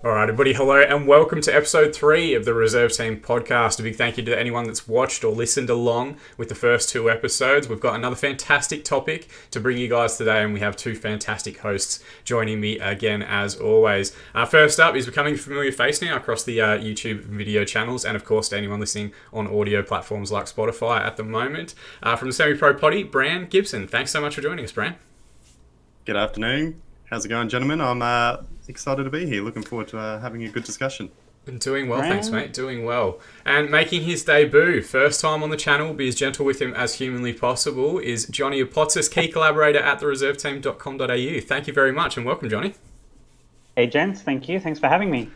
All right, everybody, hello and welcome to episode 3 of the Reserve Team podcast. A big thank you to anyone that's watched or listened along with the first 2 episodes. We've got another fantastic topic to bring you guys today, and we have 2 fantastic hosts joining me again as always. First up is becoming a familiar face now across the YouTube video channels, and of course to anyone listening on audio platforms like Spotify at the moment. From the Semi-Pro Potty, Bran Gibson. Thanks so much for joining us, Bran. Good afternoon. How's it going, gentlemen? I'm excited to be here. Looking forward to having a good discussion. Doing well, thanks, mate. Doing well. And making his debut, first time on the channel, be as gentle with him as humanly possible, is Johnny Apotsis, key collaborator at thereserveteam.com.au. Thank you very much and welcome, Johnny. Hey, gents. Thank you. Thanks for having me.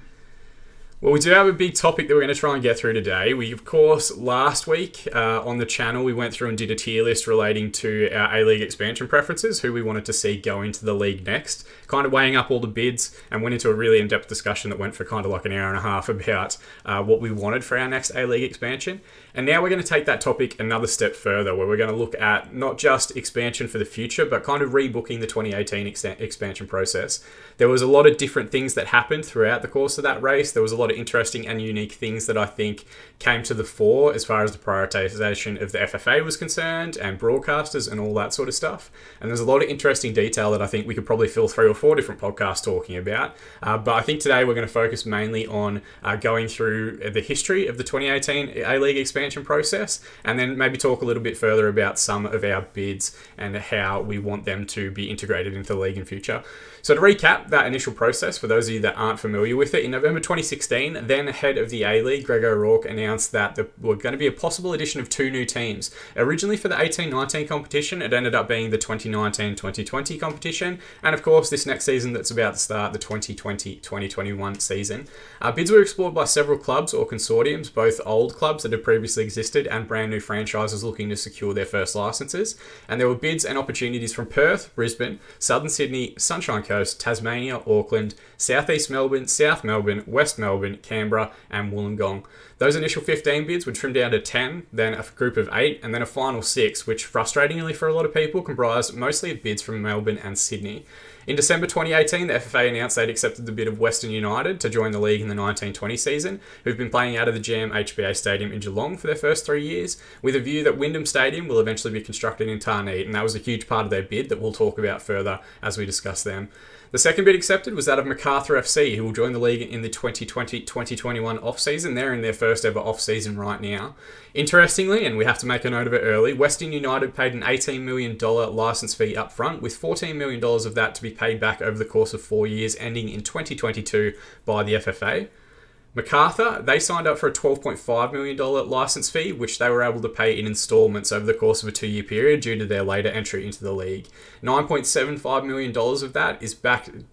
Well, we do have a big topic that we're going to try and get through today. We, of course, last week on the channel, we went through and did a tier list relating to our A-League expansion preferences, who we wanted to see go into the league next, kind of weighing up all the bids, and went into a really in-depth discussion that went for kind of like an hour and a half about what we wanted for our next A-League expansion. And now we're going to take that topic another step further, where we're going to look at not just expansion for the future, but kind of rebooking the 2018 expansion process. There was a lot of different things that happened throughout the course of that race. There was a lot of interesting and unique things that I think came to the fore as far as the prioritization of the FFA was concerned and broadcasters and all that sort of stuff. And there's a lot of interesting detail that I think we could probably fill 3 or 4 different podcasts talking about. But I think today we're going to focus mainly on going through the history of the 2018 A-League expansion process, and then maybe talk a little bit further about some of our bids and how we want them to be integrated into the league in future. So to recap that initial process, for those of you that aren't familiar with it, in November 2016, then head of the A-League, Greg O'Rourke, announced that there were going to be a possible addition of 2 new teams. Originally for the 18-19 competition, it ended up being the 2019-2020 competition, and of course this next season that's about to start, the 2020-2021 season. Bids were explored by several clubs or consortiums, both old clubs that had previously existed and brand new franchises looking to secure their first licenses, and there were bids and opportunities from Perth, Brisbane, Southern Sydney, Sunshine Coast, Tasmania, Auckland, Southeast Melbourne, South Melbourne, West Melbourne, Canberra and Wollongong. Those initial 15 bids would trim down to 10, then a group of 8, and then a final 6, which frustratingly for a lot of people comprised mostly of bids from Melbourne and Sydney. In December 2018, the FFA announced they'd accepted the bid of Western United to join the league in the 1920 season, who've been playing out of the GM HBA Stadium in Geelong for their first 3 years, with a view that Wyndham Stadium will eventually be constructed in Tarneit, and that was a huge part of their bid that we'll talk about further as we discuss them. The second bid accepted was that of Macarthur Fc, who will join the league in the 2020-2021 off-season. They're in their first ever off-season right now. Interestingly, and we have to make a note of it early, Western United paid an $18 million licence fee up front, with $14 million of that to be paid back over the course of 4 years, ending in 2022 by the FFA. Macarthur, they signed up for a $12.5 million licence fee, which they were able to pay in instalments over the course of a 2-year period due to their later entry into the league. $9.75 million of that is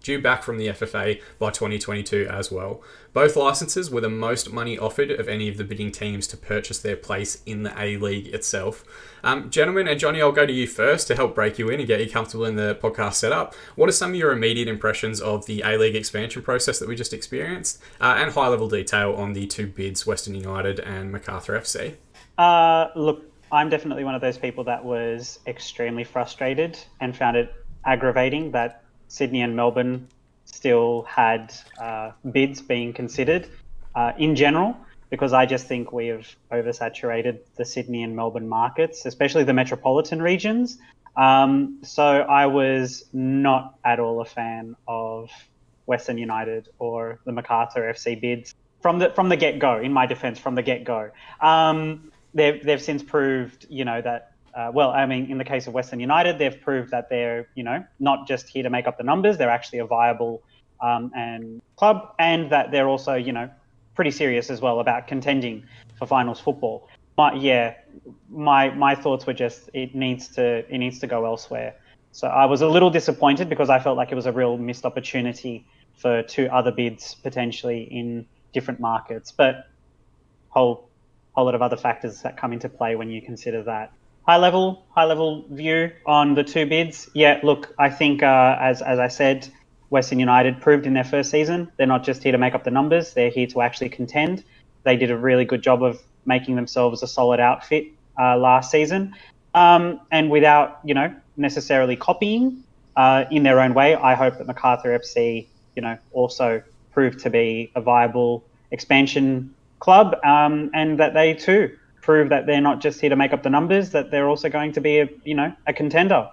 due back from the FFA by 2022 as well. Both licences were the most money offered of any of the bidding teams to purchase their place in the A-League itself. Gentlemen, and Johnny, I'll go to you first to help break you in and get you comfortable in the podcast setup. What are some of your immediate impressions of the A-League expansion process that we just experienced, and high-level detail on the 2 bids, Western United and Macarthur FC? Look, I'm definitely one of those people that was extremely frustrated and found it aggravating that Sydney and Melbourne still had bids being considered in general, because I just think we have oversaturated the Sydney and Melbourne markets, especially the metropolitan regions. So I was not at all a fan of Western United or the Macarthur FC bids from the get-go. In my defence, from the get-go, they've since proved, that. In the case of Western United, they've proved that they're, not just here to make up the numbers. They're actually a viable and club, and that they're also, pretty serious as well about contending for finals football. But yeah, my thoughts were just it needs to go elsewhere. So I was a little disappointed because I felt like it was a real missed opportunity for 2 other bids potentially in different markets. But whole lot of other factors that come into play when you consider that. High level view on the 2 bids. Yeah, look, I think as I said, Western United proved in their first season they're not just here to make up the numbers, they're here to actually contend. They did a really good job of making themselves a solid outfit last season. And without, necessarily copying in their own way, I hope that Macarthur FC, also prove to be a viable expansion club, and that they too prove that they're not just here to make up the numbers, that they're also going to be a contender.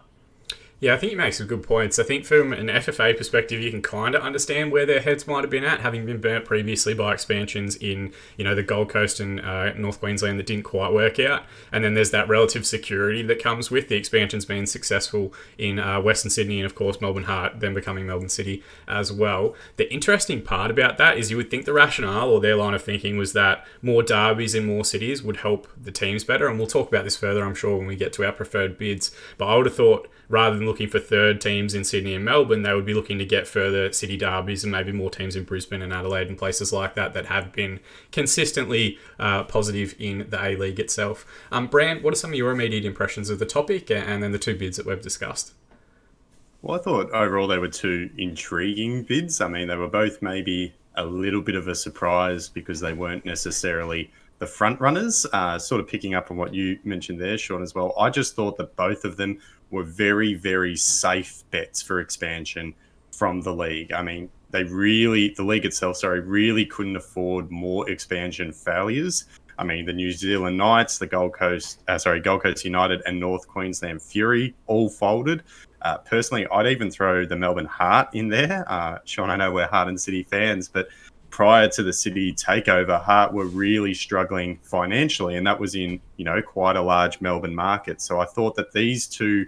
Yeah, I think you make some good points. I think from an FFA perspective, you can kind of understand where their heads might have been at, having been burnt previously by expansions in, the Gold Coast and North Queensland that didn't quite work out. And then there's that relative security that comes with the expansions being successful in Western Sydney and, of course, Melbourne Heart, then becoming Melbourne City as well. The interesting part about that is you would think the rationale or their line of thinking was that more derbies in more cities would help the teams better. And we'll talk about this further, I'm sure, when we get to our preferred bids. But I would have thought, rather than looking for third teams in Sydney and Melbourne, they would be looking to get further city derbies and maybe more teams in Brisbane and Adelaide and places like that have been consistently positive in the A-League itself. Bran, what are some of your immediate impressions of the topic and then the two bids that we've discussed? Well, I thought overall they were two intriguing bids. I mean, they were both maybe a little bit of a surprise because they weren't necessarily the front runners, sort of picking up on what you mentioned there, Sean, as well. I just thought that both of them were very, very safe bets for expansion from the league. I mean, the league itself, really couldn't afford more expansion failures. I mean, the New Zealand Knights, the Gold Coast United and North Queensland Fury all folded. Personally, I'd even throw the Melbourne Heart in there. Sean, I know we're Heart and City fans, but prior to the City takeover, Heart were really struggling financially, and that was in, quite a large Melbourne market. So I thought that these two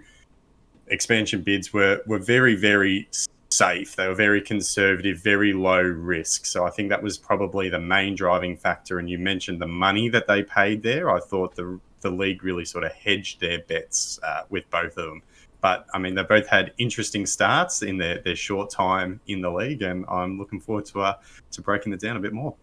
expansion bids were very, very safe. They were very conservative, very low risk. So I think that was probably the main driving factor. And you mentioned the money that they paid there. I thought the league really sort of hedged their bets with both of them. But, I mean, they both had interesting starts in their short time in the league, and I'm looking forward to breaking it down a bit more.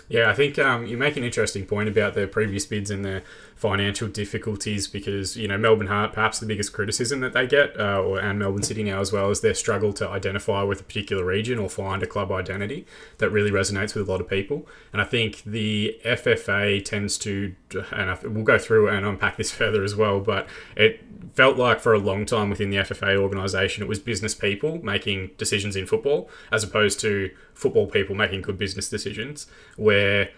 Yeah, I think you make an interesting point about the previous bids and the financial difficulties because, Melbourne Heart, perhaps the biggest criticism that they get, and Melbourne City now as well, is their struggle to identify with a particular region or find a club identity that really resonates with a lot of people. And I think the FFA tends to, and we'll go through and unpack this further as well, but it felt like for a long time within the FFA organisation, it was business people making decisions in football as opposed to football people making good business decisions where,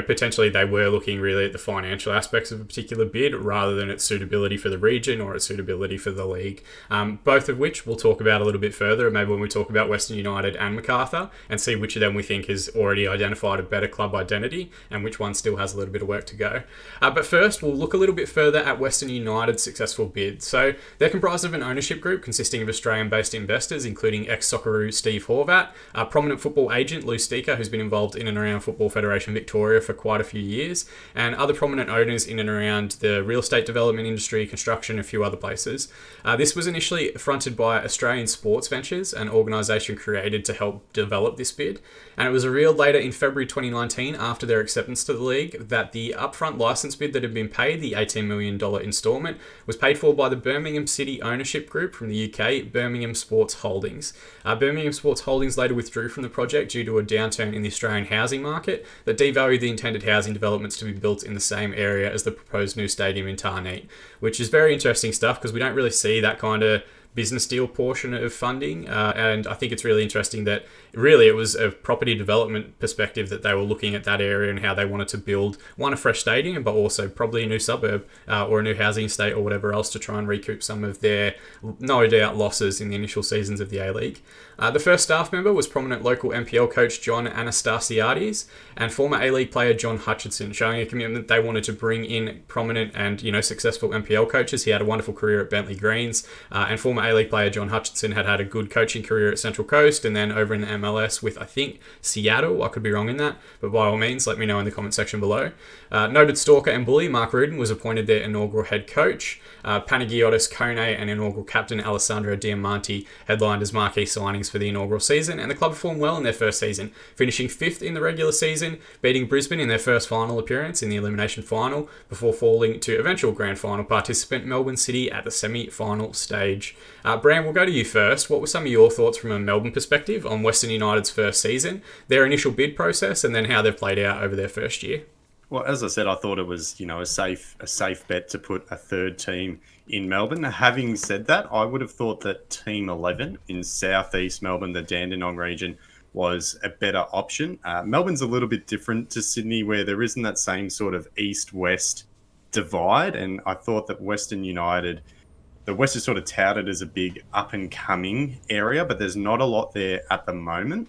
potentially they were looking really at the financial aspects of a particular bid rather than its suitability for the region or its suitability for the league. Both of which we'll talk about a little bit further, maybe when we talk about Western United and Macarthur, and see which of them we think has already identified a better club identity and which one still has a little bit of work to go. But first, we'll look a little bit further at Western United's successful bid. So they're comprised of an ownership group consisting of Australian-based investors, including ex-Socceroo Steve Horvat, a prominent football agent Lou Steker, who's been involved in and around Football Federation Victoria for quite a few years, and other prominent owners in and around the real estate development industry, construction, and a few other places. This was initially fronted by Australian Sports Ventures, an organisation created to help develop this bid, and it was revealed later in February 2019, after their acceptance to the league, that the upfront licence bid that had been paid, the $18 million instalment, was paid for by the Birmingham City ownership group from the UK, Birmingham Sports Holdings. Birmingham Sports Holdings later withdrew from the project due to a downturn in the Australian housing market that devalued the intended housing developments to be built in the same area as the proposed new stadium in Tarneit, which is very interesting stuff because we don't really see that kind of business deal portion of funding, and I think it's really interesting that really it was a property development perspective that they were looking at that area and how they wanted to build a fresh stadium, but also probably a new suburb or a new housing estate or whatever else to try and recoup some of their no doubt losses in the initial seasons of the A-League. The first staff member was prominent local NPL coach John Anastasiades and former A-League player John Hutchinson, showing a commitment they wanted to bring in prominent and successful NPL coaches. He had a wonderful career at Bentley Greens, and former A-League player John Hutchinson had a good coaching career at Central Coast and then over in the MLS with, I think, Seattle. I could be wrong in that, but by all means, let me know in the comment section below. Noted stalker and bully Mark Rudin was appointed their inaugural head coach. Panagiotis Kone and inaugural captain Alessandro Diamanti headlined as marquee signings for the inaugural season, and the club performed well in their first season, finishing 5th in the regular season, beating Brisbane in their first final appearance in the elimination final, before falling to eventual grand final participant Melbourne City at the semi-final stage. Bran, we'll go to you first. What were some of your thoughts from a Melbourne perspective on Western United's first season, their initial bid process, and then how they've played out over their first year? Well, as I said, I thought it was, a safe bet to put a third team in Melbourne. Having said that, I would have thought that Team 11 in southeast Melbourne, the Dandenong region, was a better option. Melbourne's a little bit different to Sydney, where there isn't that same sort of east-west divide, and I thought that Western United, the West is sort of touted as a big up-and-coming area, but there's not a lot there at the moment,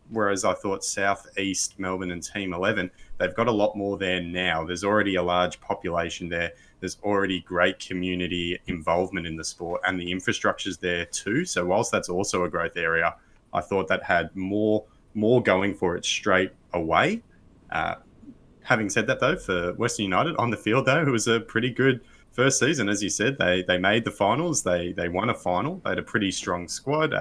whereas I thought South East Melbourne and Team 11, they've got a lot more there now. There's already a large population there. There's already great community involvement in the sport, and the infrastructure's there too. So whilst that's also a growth area, I thought that had more going for it straight away. Having said that, though, for Western United on the field, though, it was a pretty good first season. As you said, they made the finals. They won a final. They had a pretty strong squad.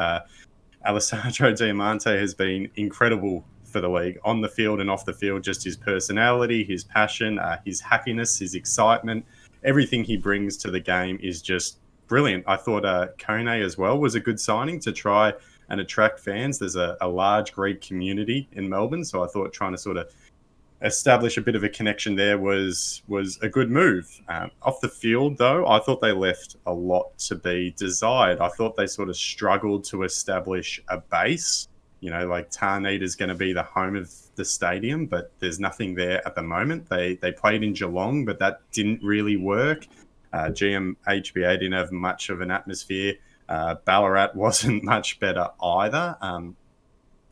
Alessandro Diamante has been incredible for the league on the field and off the field. Just his personality, his passion, his happiness, his excitement, everything he brings to the game is just brilliant. I thought Kone as well was a good signing to try and attract fans. There's a large Greek community in Melbourne, so I thought trying to sort of establish a bit of a connection there was a good move. Off the field, though, I thought they left a lot to be desired. I thought they sort of struggled to establish a base. Like Tarneit is going to be the home of the stadium, but there's nothing there at the moment. They played in Geelong, but that didn't really work. GMHBA didn't have much of an atmosphere. Ballarat wasn't much better either.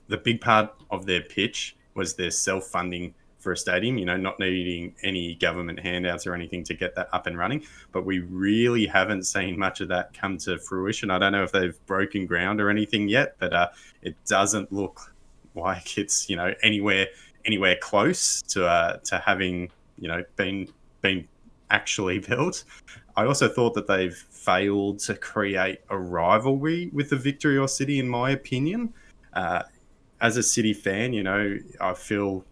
The big part of their pitch was their self-funding for a stadium, not needing any government handouts or anything to get that up and running. But we really haven't seen much of that come to fruition. I don't know if they've broken ground or anything yet, but it doesn't look like it's, anywhere close to having, been actually built. I also thought that they've failed to create a rivalry with the Victory City, in my opinion. As a City fan, I feel,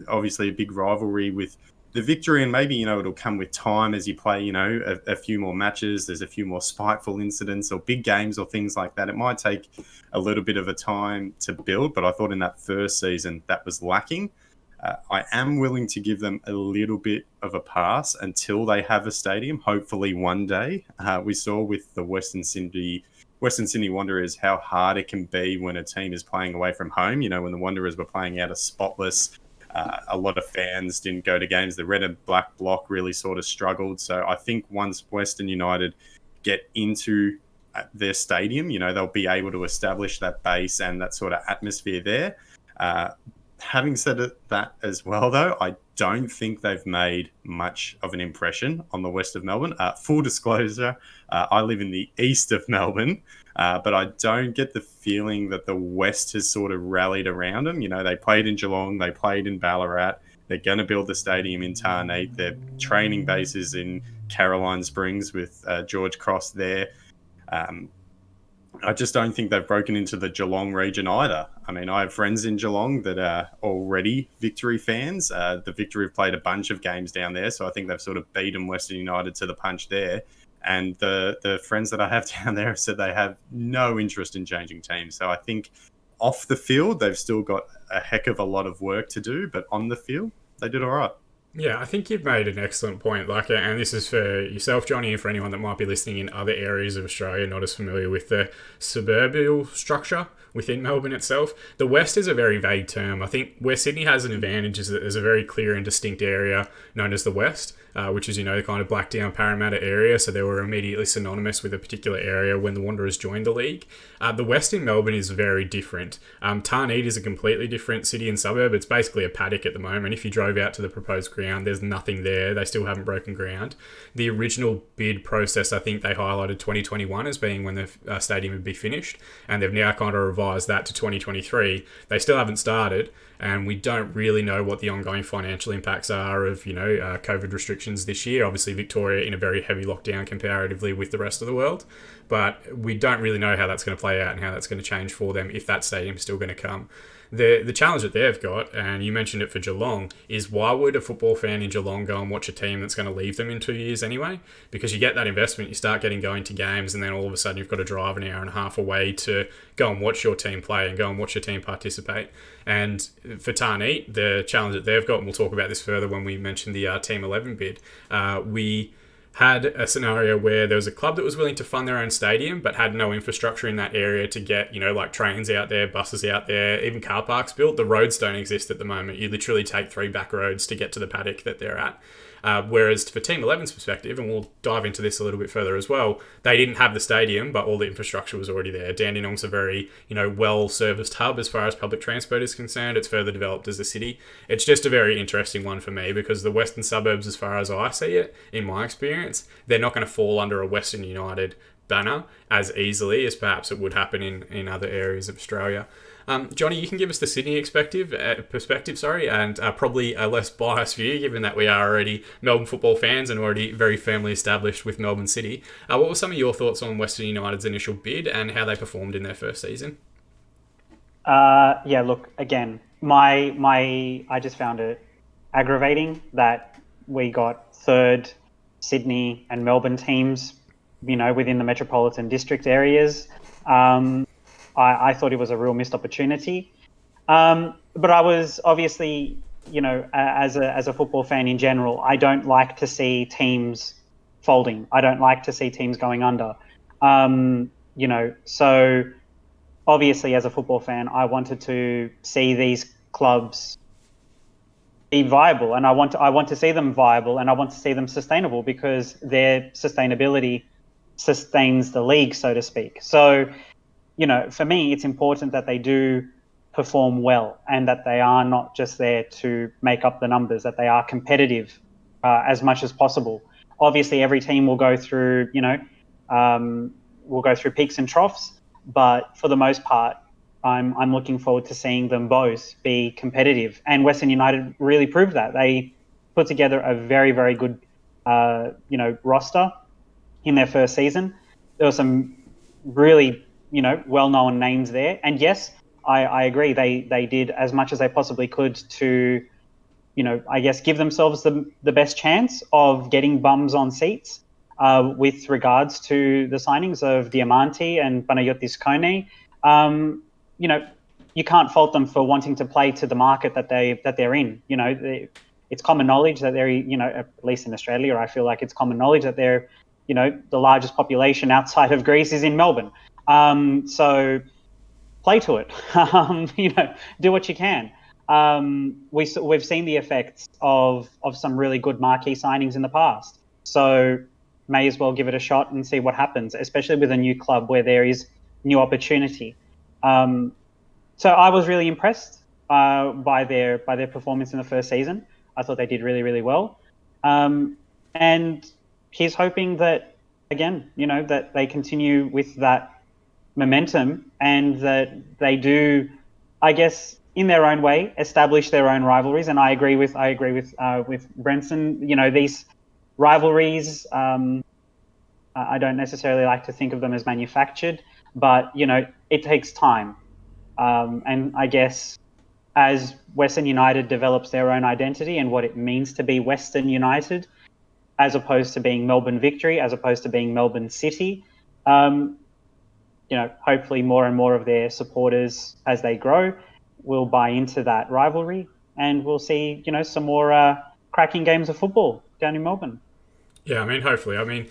obviously a big rivalry with the Victory, and maybe, it'll come with time as you play, a few more matches. There's a few more spiteful incidents or big games or things like that. It might take a little bit of a time to build, but I thought in that first season that was lacking. I am willing to give them a little bit of a pass until they have a stadium, hopefully one day. We saw with the Western Sydney Wanderers how hard it can be when a team is playing away from home. When the Wanderers were playing out of Spotless, a lot of fans didn't go to games. The red and black block really sort of struggled. So I think once Western United get into their stadium, they'll be able to establish that base and that sort of atmosphere there. Having said that as well, though, I don't think they've made much of an impression on the west of Melbourne. Full disclosure, I live in the east of Melbourne, but I don't get the feeling that the west has sort of rallied around them. They played in Geelong, they played in Ballarat, they're going to build the stadium in Tarneit, their training bases in Caroline Springs with George Cross there. I just don't think they've broken into the Geelong region either. I mean, I have friends in Geelong that are already Victory fans. The Victory have played a bunch of games down there, so I think they've sort of beaten Western United to the punch there. And the friends that I have down there have said they have no interest in changing teams. So I think off the field, they've still got a heck of a lot of work to do, but on the field, they did all right. Yeah, I think you've made an excellent point. And this is for yourself, Johnny, and for anyone that might be listening in other areas of Australia, not as familiar with the suburban structure within Melbourne itself. The West is a very vague term. I think where Sydney has an advantage is that there's a very clear and distinct area known as the West, which is, the kind of Blackdown, Parramatta area. So they were immediately synonymous with a particular area when the Wanderers joined the league. The West in Melbourne is very different. Tarneit is a completely different city and suburb. It's basically a paddock at the moment. If you drove out to the proposed ground, there's nothing there. They still haven't broken ground. The original bid process, I think they highlighted 2021 as being when the stadium would be finished, and they've now kind of revised that to 2023. They still haven't started, and we don't really know what the ongoing financial impacts are of, COVID restrictions this year. Obviously, Victoria in a very heavy lockdown comparatively with the rest of the world, but we don't really know how that's going to play out and how that's going to change for them if that stadium's still going to come. The challenge that they've got, and you mentioned it for Geelong, is why would a football fan in Geelong go and watch a team that's going to leave them in 2 years anyway? Because you get that investment, you start going to games, and then all of a sudden you've got to drive an hour and a half away to go and watch your team play and go and watch your team participate. And for Tarneit, the challenge that they've got, and we'll talk about this further when we mention the Team 11 bid, we had a scenario where there was a club that was willing to fund their own stadium but had no infrastructure in that area to get, like trains out there, buses out there, even car parks built. The roads don't exist at the moment. You literally take 3 back roads to get to the paddock that they're at. Whereas for Team 11's perspective, and we'll dive into this a little bit further as well, they didn't have the stadium, but all the infrastructure was already there. Dandenong's a very, well-serviced hub as far as public transport is concerned. It's further developed as a city. It's just a very interesting one for me because the western suburbs, as far as I see it, in my experience, they're not going to fall under a Western United banner as easily as perhaps it would happen in other areas of Australia. Johnny, you can give us the Sydney perspective, and probably a less biased view, given that we are already Melbourne football fans and already very firmly established with Melbourne City. What were some of your thoughts on Western United's initial bid and how they performed in their first season? Look, again, I just found it aggravating that we got third Sydney and Melbourne teams, within the metropolitan district areas. I thought it was a real missed opportunity. But I was obviously, as a football fan in general, I don't like to see teams folding. I don't like to see teams going under. So obviously as a football fan, I wanted to see these clubs be viable, and I want to see them viable, and I want to see them sustainable because their sustainability sustains the league, so to speak. So, for me, it's important that they do perform well and that they are not just there to make up the numbers, that they are competitive as much as possible. Obviously, every team will go through, peaks and troughs, but for the most part, I'm looking forward to seeing them both be competitive. And Western United really proved that. They put together a very, very good, roster in their first season. There were some really, well-known names there. And yes, I agree. They did as much as they possibly could to, give themselves the best chance of getting bums on seats with regards to the signings of Diamante and Panayotis Kone. You can't fault them for wanting to play to the market that they're in. It's common knowledge that they're, at least in Australia, I feel like it's common knowledge that they're, the largest population outside of Greece is in Melbourne. So play to it, do what you can. We've seen the effects of some really good marquee signings in the past. So may as well give it a shot and see what happens, especially with a new club where there is new opportunity. So I was really impressed by their performance in the first season. I thought they did really, really well. And he's hoping that, again, that they continue with that momentum and that they do, I guess, in their own way, establish their own rivalries. And I agree with Brenson. These rivalries, I don't necessarily like to think of them as manufactured, but it takes time. And I guess as Western United develops their own identity and what it means to be Western United, as opposed to being Melbourne Victory, as opposed to being Melbourne City, hopefully more and more of their supporters, as they grow, will buy into that rivalry, and we'll see, some more cracking games of football down in Melbourne. Yeah, hopefully.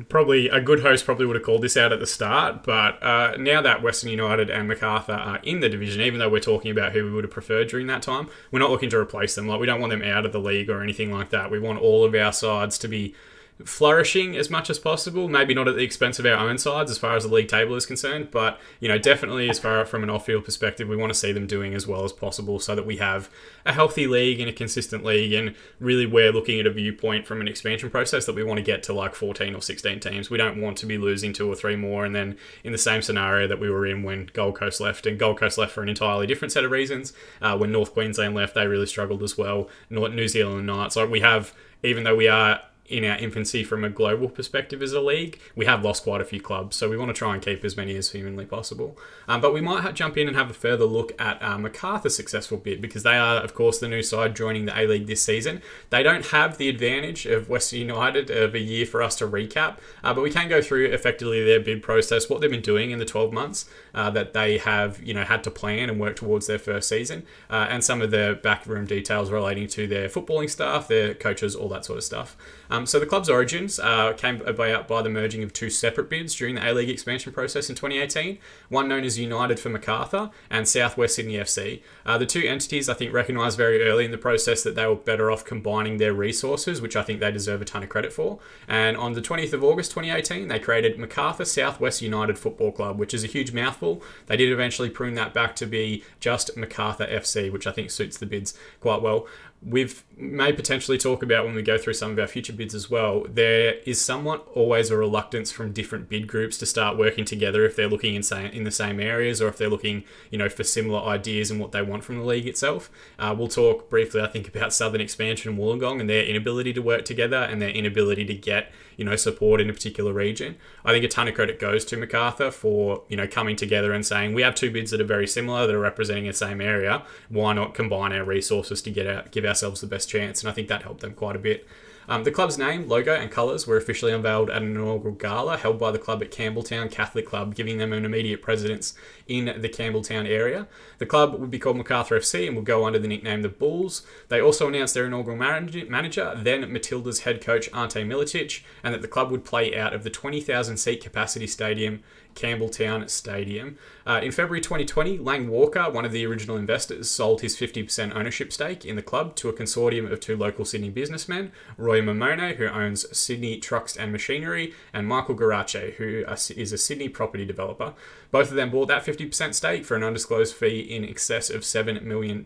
Probably a good host probably would have called this out at the start, but now that Western United and Macarthur are in the division, even though we're talking about who we would have preferred during that time, we're not looking to replace them. We don't want them out of the league or anything like that. We want all of our sides to be flourishing as much as possible, maybe not at the expense of our own sides as far as the league table is concerned, but definitely as far from an off-field perspective, we want to see them doing as well as possible so that we have a healthy league and a consistent league. And really we're looking at a viewpoint from an expansion process that we want to get to like 14 or 16 teams. We don't want to be losing 2 or 3 more and then in the same scenario that we were in when Gold Coast left, and Gold Coast left for an entirely different set of reasons. When North Queensland left, they really struggled as well. New Zealand Knights, we have, even though we are in our infancy from a global perspective as a league, we have lost quite a few clubs, so we want to try and keep as many as humanly possible. But we might jump in and have a further look at Macarthur's successful bid, because they are, of course, the new side joining the A-League this season. They don't have the advantage of Western United of a year for us to recap, but we can go through effectively their bid process, what they've been doing in the 12 months that they have had to plan and work towards their first season, and some of the backroom details relating to their footballing staff, their coaches, all that sort of stuff. So the club's origins came about by the merging of two separate bids during the A-League expansion process in 2018, one known as United for Macarthur and South West Sydney FC. The two entities, I think, recognised very early in the process that they were better off combining their resources, which I think they deserve a ton of credit for. And on the 20th of August 2018, they created Macarthur South West United Football Club, which is a huge mouthful. They did eventually prune that back to be just Macarthur FC, which I think suits the bids quite well. We may potentially talk about when we go through some of our future bids as well. There is somewhat always a reluctance from different bid groups to start working together if they're looking in the same areas, or if they're looking, for similar ideas and what they want from the league itself. We'll talk briefly, I think, about Southern Expansion and Wollongong and their inability to work together and their inability to get support in a particular region. I think a ton of credit goes to Macarthur for coming together and saying, we have two bids that are very similar, that are representing the same area. Why not combine our resources to give ourselves the best chance? And I think that helped them quite a bit. The club's name, logo and colours were officially unveiled at an inaugural gala held by the club at Campbelltown Catholic Club, giving them an immediate presence in the Campbelltown area. The club would be called Macarthur FC and would go under the nickname the Bulls. They also announced their inaugural manager, then Matilda's head coach Ante Militic, and that the club would play out of the 20,000 seat capacity stadium, Campbelltown Stadium. In February 2020, Lang Walker, one of the original investors, sold his 50% ownership stake in the club to a consortium of two local Sydney businessmen, Roy Mamone, who owns Sydney Trucks and Machinery, and Michael Garace, who is a Sydney property developer. Both of them bought that 50% stake for an undisclosed fee in excess of $7 million.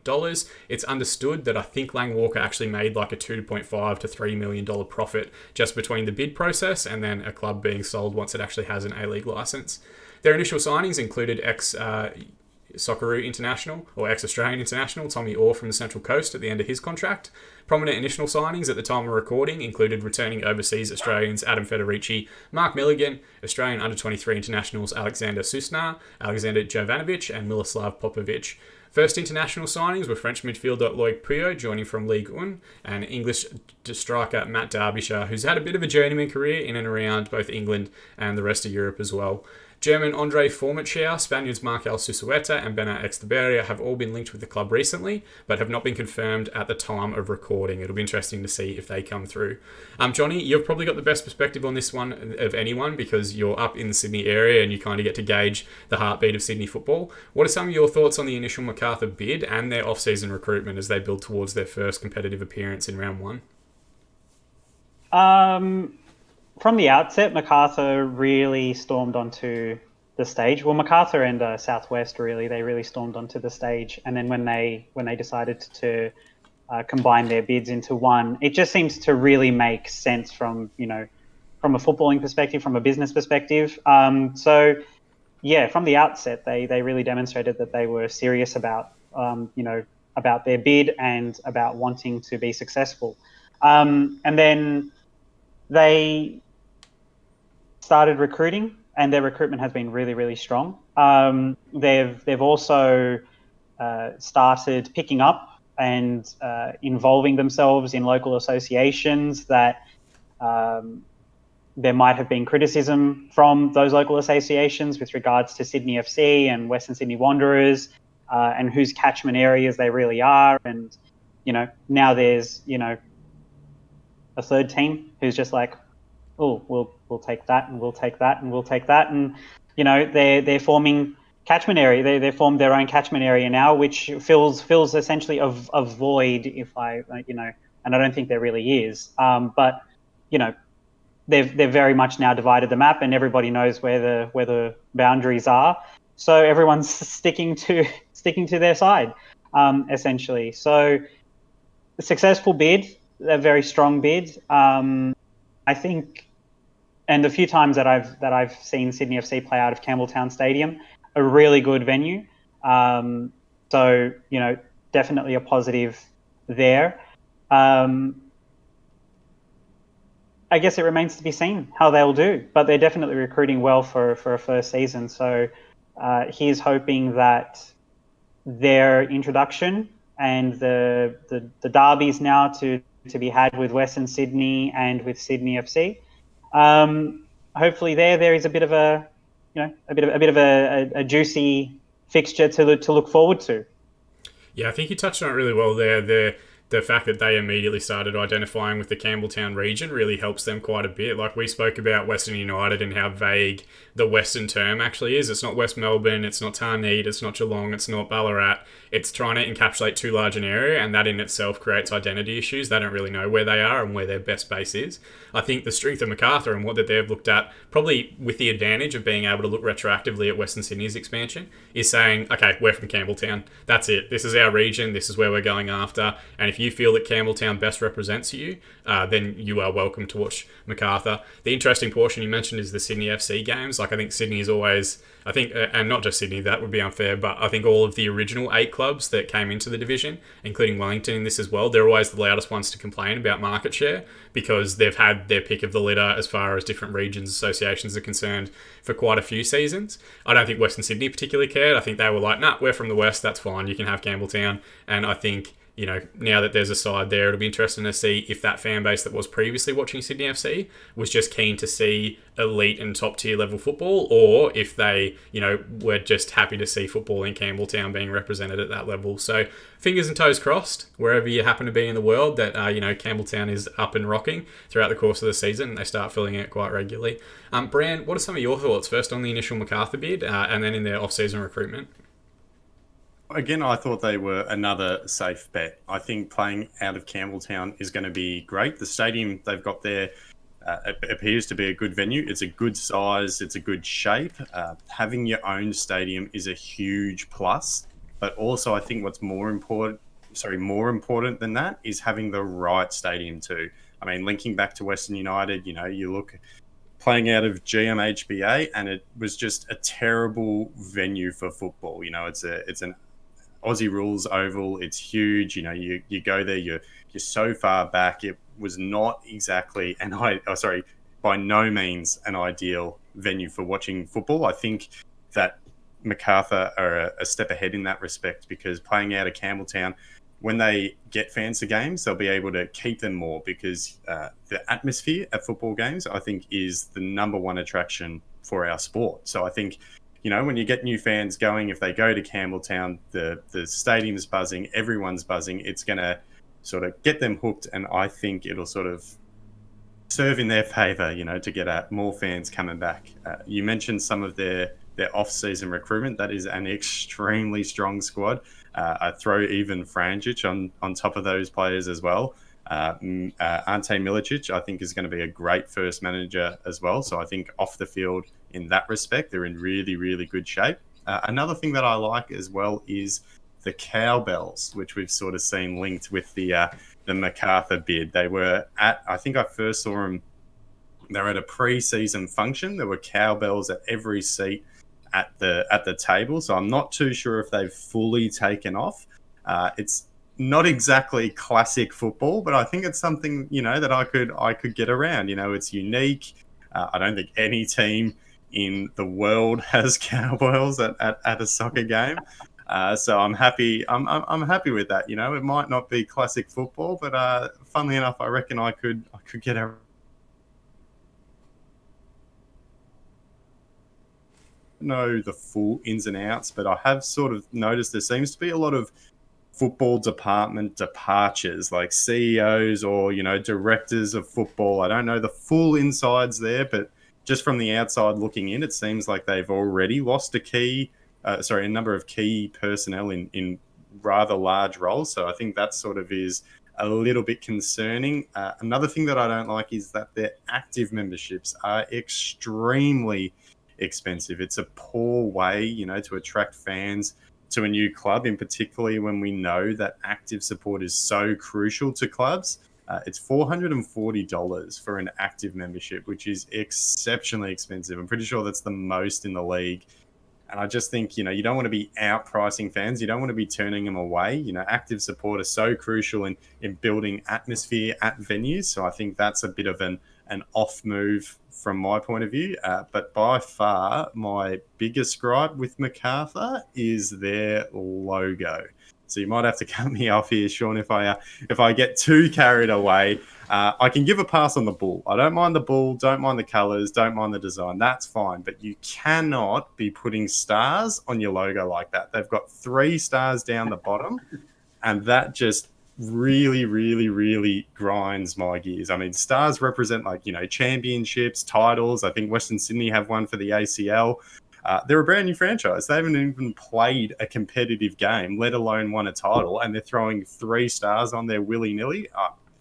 It's understood that I think Lang Walker actually made like a $2.5 to $3 million profit just between the bid process and then a club being sold once it actually has an A-League licence. Their initial signings included Socceroo International, or ex-Australian International, Tommy Orr from the Central Coast at the end of his contract. Prominent initial signings at the time of recording included returning overseas Australians Adam Federici, Mark Milligan, Australian under-23 internationals Alexander Susnar, Alexander Jovanovic, and Miloslav Popovic. First international signings were French midfielder Loic Puyo, joining from Ligue 1, and English striker Matt Derbyshire, who's had a bit of a journeyman career in and around both England and the rest of Europe as well. German Andre Formichia, Spaniards Markel Susueta and Bena Exteberia have all been linked with the club recently, but have not been confirmed at the time of recording. It'll be interesting to see if they come through. Johnny, you've probably got the best perspective on this one of anyone because you're up in the Sydney area and you kind of get to gauge the heartbeat of Sydney football. What are some of your thoughts on the initial Macarthur bid and their off-season recruitment as they build towards their first competitive appearance in round one? From the outset, Macarthur really stormed onto the stage. Well, Macarthur and Southwest they really stormed onto the stage. And then when they decided to combine their bids into one, it just seems to really make sense from a footballing perspective, from a business perspective. So yeah, from the outset, they really demonstrated that they were serious about their bid and about wanting to be successful. And then they started recruiting, and their recruitment has been really, really strong. They've also started picking up and involving themselves in local associations that there might have been criticism from those local associations with regards to Sydney FC and Western Sydney Wanderers and whose catchment areas they really are. And, now there's, a third team who's just like, oh, we'll take that and we'll take that and we'll take that. And, they're forming catchment area. They formed their own catchment area now, which fills essentially a void and I don't think there really is. But, they've very much now divided the map and everybody knows where the boundaries are. So everyone's sticking to their side, essentially. So a successful bid, a very strong bid. I think, and the few times that I've seen Sydney FC play out of Campbelltown Stadium, a really good venue. So definitely a positive there. I guess it remains to be seen how they'll do, but they're definitely recruiting well for a first season. So he's hoping that their introduction and the derbies now to be had with Western Sydney and with Sydney FC. Hopefully there is a bit of a juicy fixture to look forward to. Yeah, I think you touched on it really well there. the fact that they immediately started identifying with the Campbelltown region really helps them quite a bit. Like we spoke about Western United and how vague the Western term actually is. It's not West Melbourne, it's not Tarneit, it's not Geelong, it's not Ballarat. It's trying to encapsulate too large an area, and that in itself creates identity issues. They don't really know where they are and where their best base is. I think the strength of Macarthur and what that they've looked at, probably with the advantage of being able to look retroactively at Western Sydney's expansion, is saying, okay, we're from Campbelltown. That's it. This is our region. This is where we're going after. And if you feel that Campbelltown best represents you, then you are welcome to watch Macarthur. The interesting portion you mentioned is the Sydney FC games. Like I think Sydney is always, I think, and not just Sydney, that would be unfair, but I think all of the original 8 clubs that came into the division, including Wellington in this as well, they're always the loudest ones to complain about market share because they've had their pick of the litter as far as different regions, associations are concerned for quite a few seasons. I don't think Western Sydney particularly cared. I think they were like, nah, we're from the West, that's fine, you can have Campbelltown. And I think, you know, now that there's a side there, it'll be interesting to see if that fan base that was previously watching Sydney FC was just keen to see elite and top tier level football, or if they, you know, were just happy to see football in Campbelltown being represented at that level. So fingers and toes crossed wherever you happen to be in the world that, you know, Campbelltown is up and rocking throughout the course of the season and they start filling it quite regularly. Bran, what are some of your thoughts first on the initial Macarthur bid and then in their off-season recruitment? Again, I thought they were another safe bet. I think playing out of Campbelltown is going to be great. The stadium they've got there appears to be a good venue. It's a good size. It's a good shape. Having your own stadium is a huge plus. But also, I think what's more important than that is having the right stadium too. I mean, linking back to Western United, you know, you look playing out of GMHBA, and it was just a terrible venue for football. You know, it's an Aussie rules oval. It's huge. You know, you go there, you're so far back. It was not exactly by no means an ideal venue for watching football. I think that Macarthur are a step ahead in that respect because playing out of Campbelltown, when they get fans to games, they'll be able to keep them more because the atmosphere at football games, I think, is the number one attraction for our sport. So I think, you know, when you get new fans going, if they go to Campbelltown, the stadium's buzzing, everyone's buzzing, it's going to sort of get them hooked, and I think it'll sort of serve in their favour, you know, to get more fans coming back. You mentioned some of their off-season recruitment. That is an extremely strong squad. I throw even Franjic on top of those players as well. Ante Milicic, I think, is going to be a great first manager as well. So I think off the field, in that respect, they're in really, really good shape. Another thing that I like as well is the cowbells, which we've sort of seen linked with the Macarthur bid. They were I think I first saw them, they were at a pre-season function. There were cowbells at every seat at the table. So I'm not too sure if they've fully taken off. It's not exactly classic football, but I think it's something, you know, that I could get around. You know, it's unique. I don't think any team in the world has cowbells at a soccer game. So I'm happy. I'm happy with that. You know, it might not be classic football, but funnily enough, I reckon I could get a. Know the full ins and outs, but I have sort of noticed there seems to be a lot of football department departures, like CEOs or, you know, directors of football. I don't know the full insides there, but just from the outside looking in, it seems like they've already lost a number of key personnel in rather large roles. So I think that sort of is a little bit concerning. Another thing that I don't like is that their active memberships are extremely expensive. It's a poor way, you know, to attract fans to a new club, in particularly when we know that active support is so crucial to clubs. It's $440 for an active membership, which is exceptionally expensive. I'm pretty sure that's the most in the league. And I just think, you know, you don't want to be outpricing fans. You don't want to be turning them away. You know, active support is so crucial in building atmosphere at venues. So I think that's a bit of an off move from my point of view. But by far, my biggest gripe with Macarthur is their logo. So you might have to cut me off here, Sean, if I get too carried away. I can give a pass on the bull. I don't mind the bull, don't mind the colours, don't mind the design. That's fine. But you cannot be putting stars on your logo like that. They've got 3 stars down the bottom, and that just really, really, really grinds my gears. I mean, stars represent championships, titles. I think Western Sydney have one for the ACL. They're a brand new franchise. They haven't even played a competitive game, let alone won a title, and they're throwing 3 stars on there willy-nilly.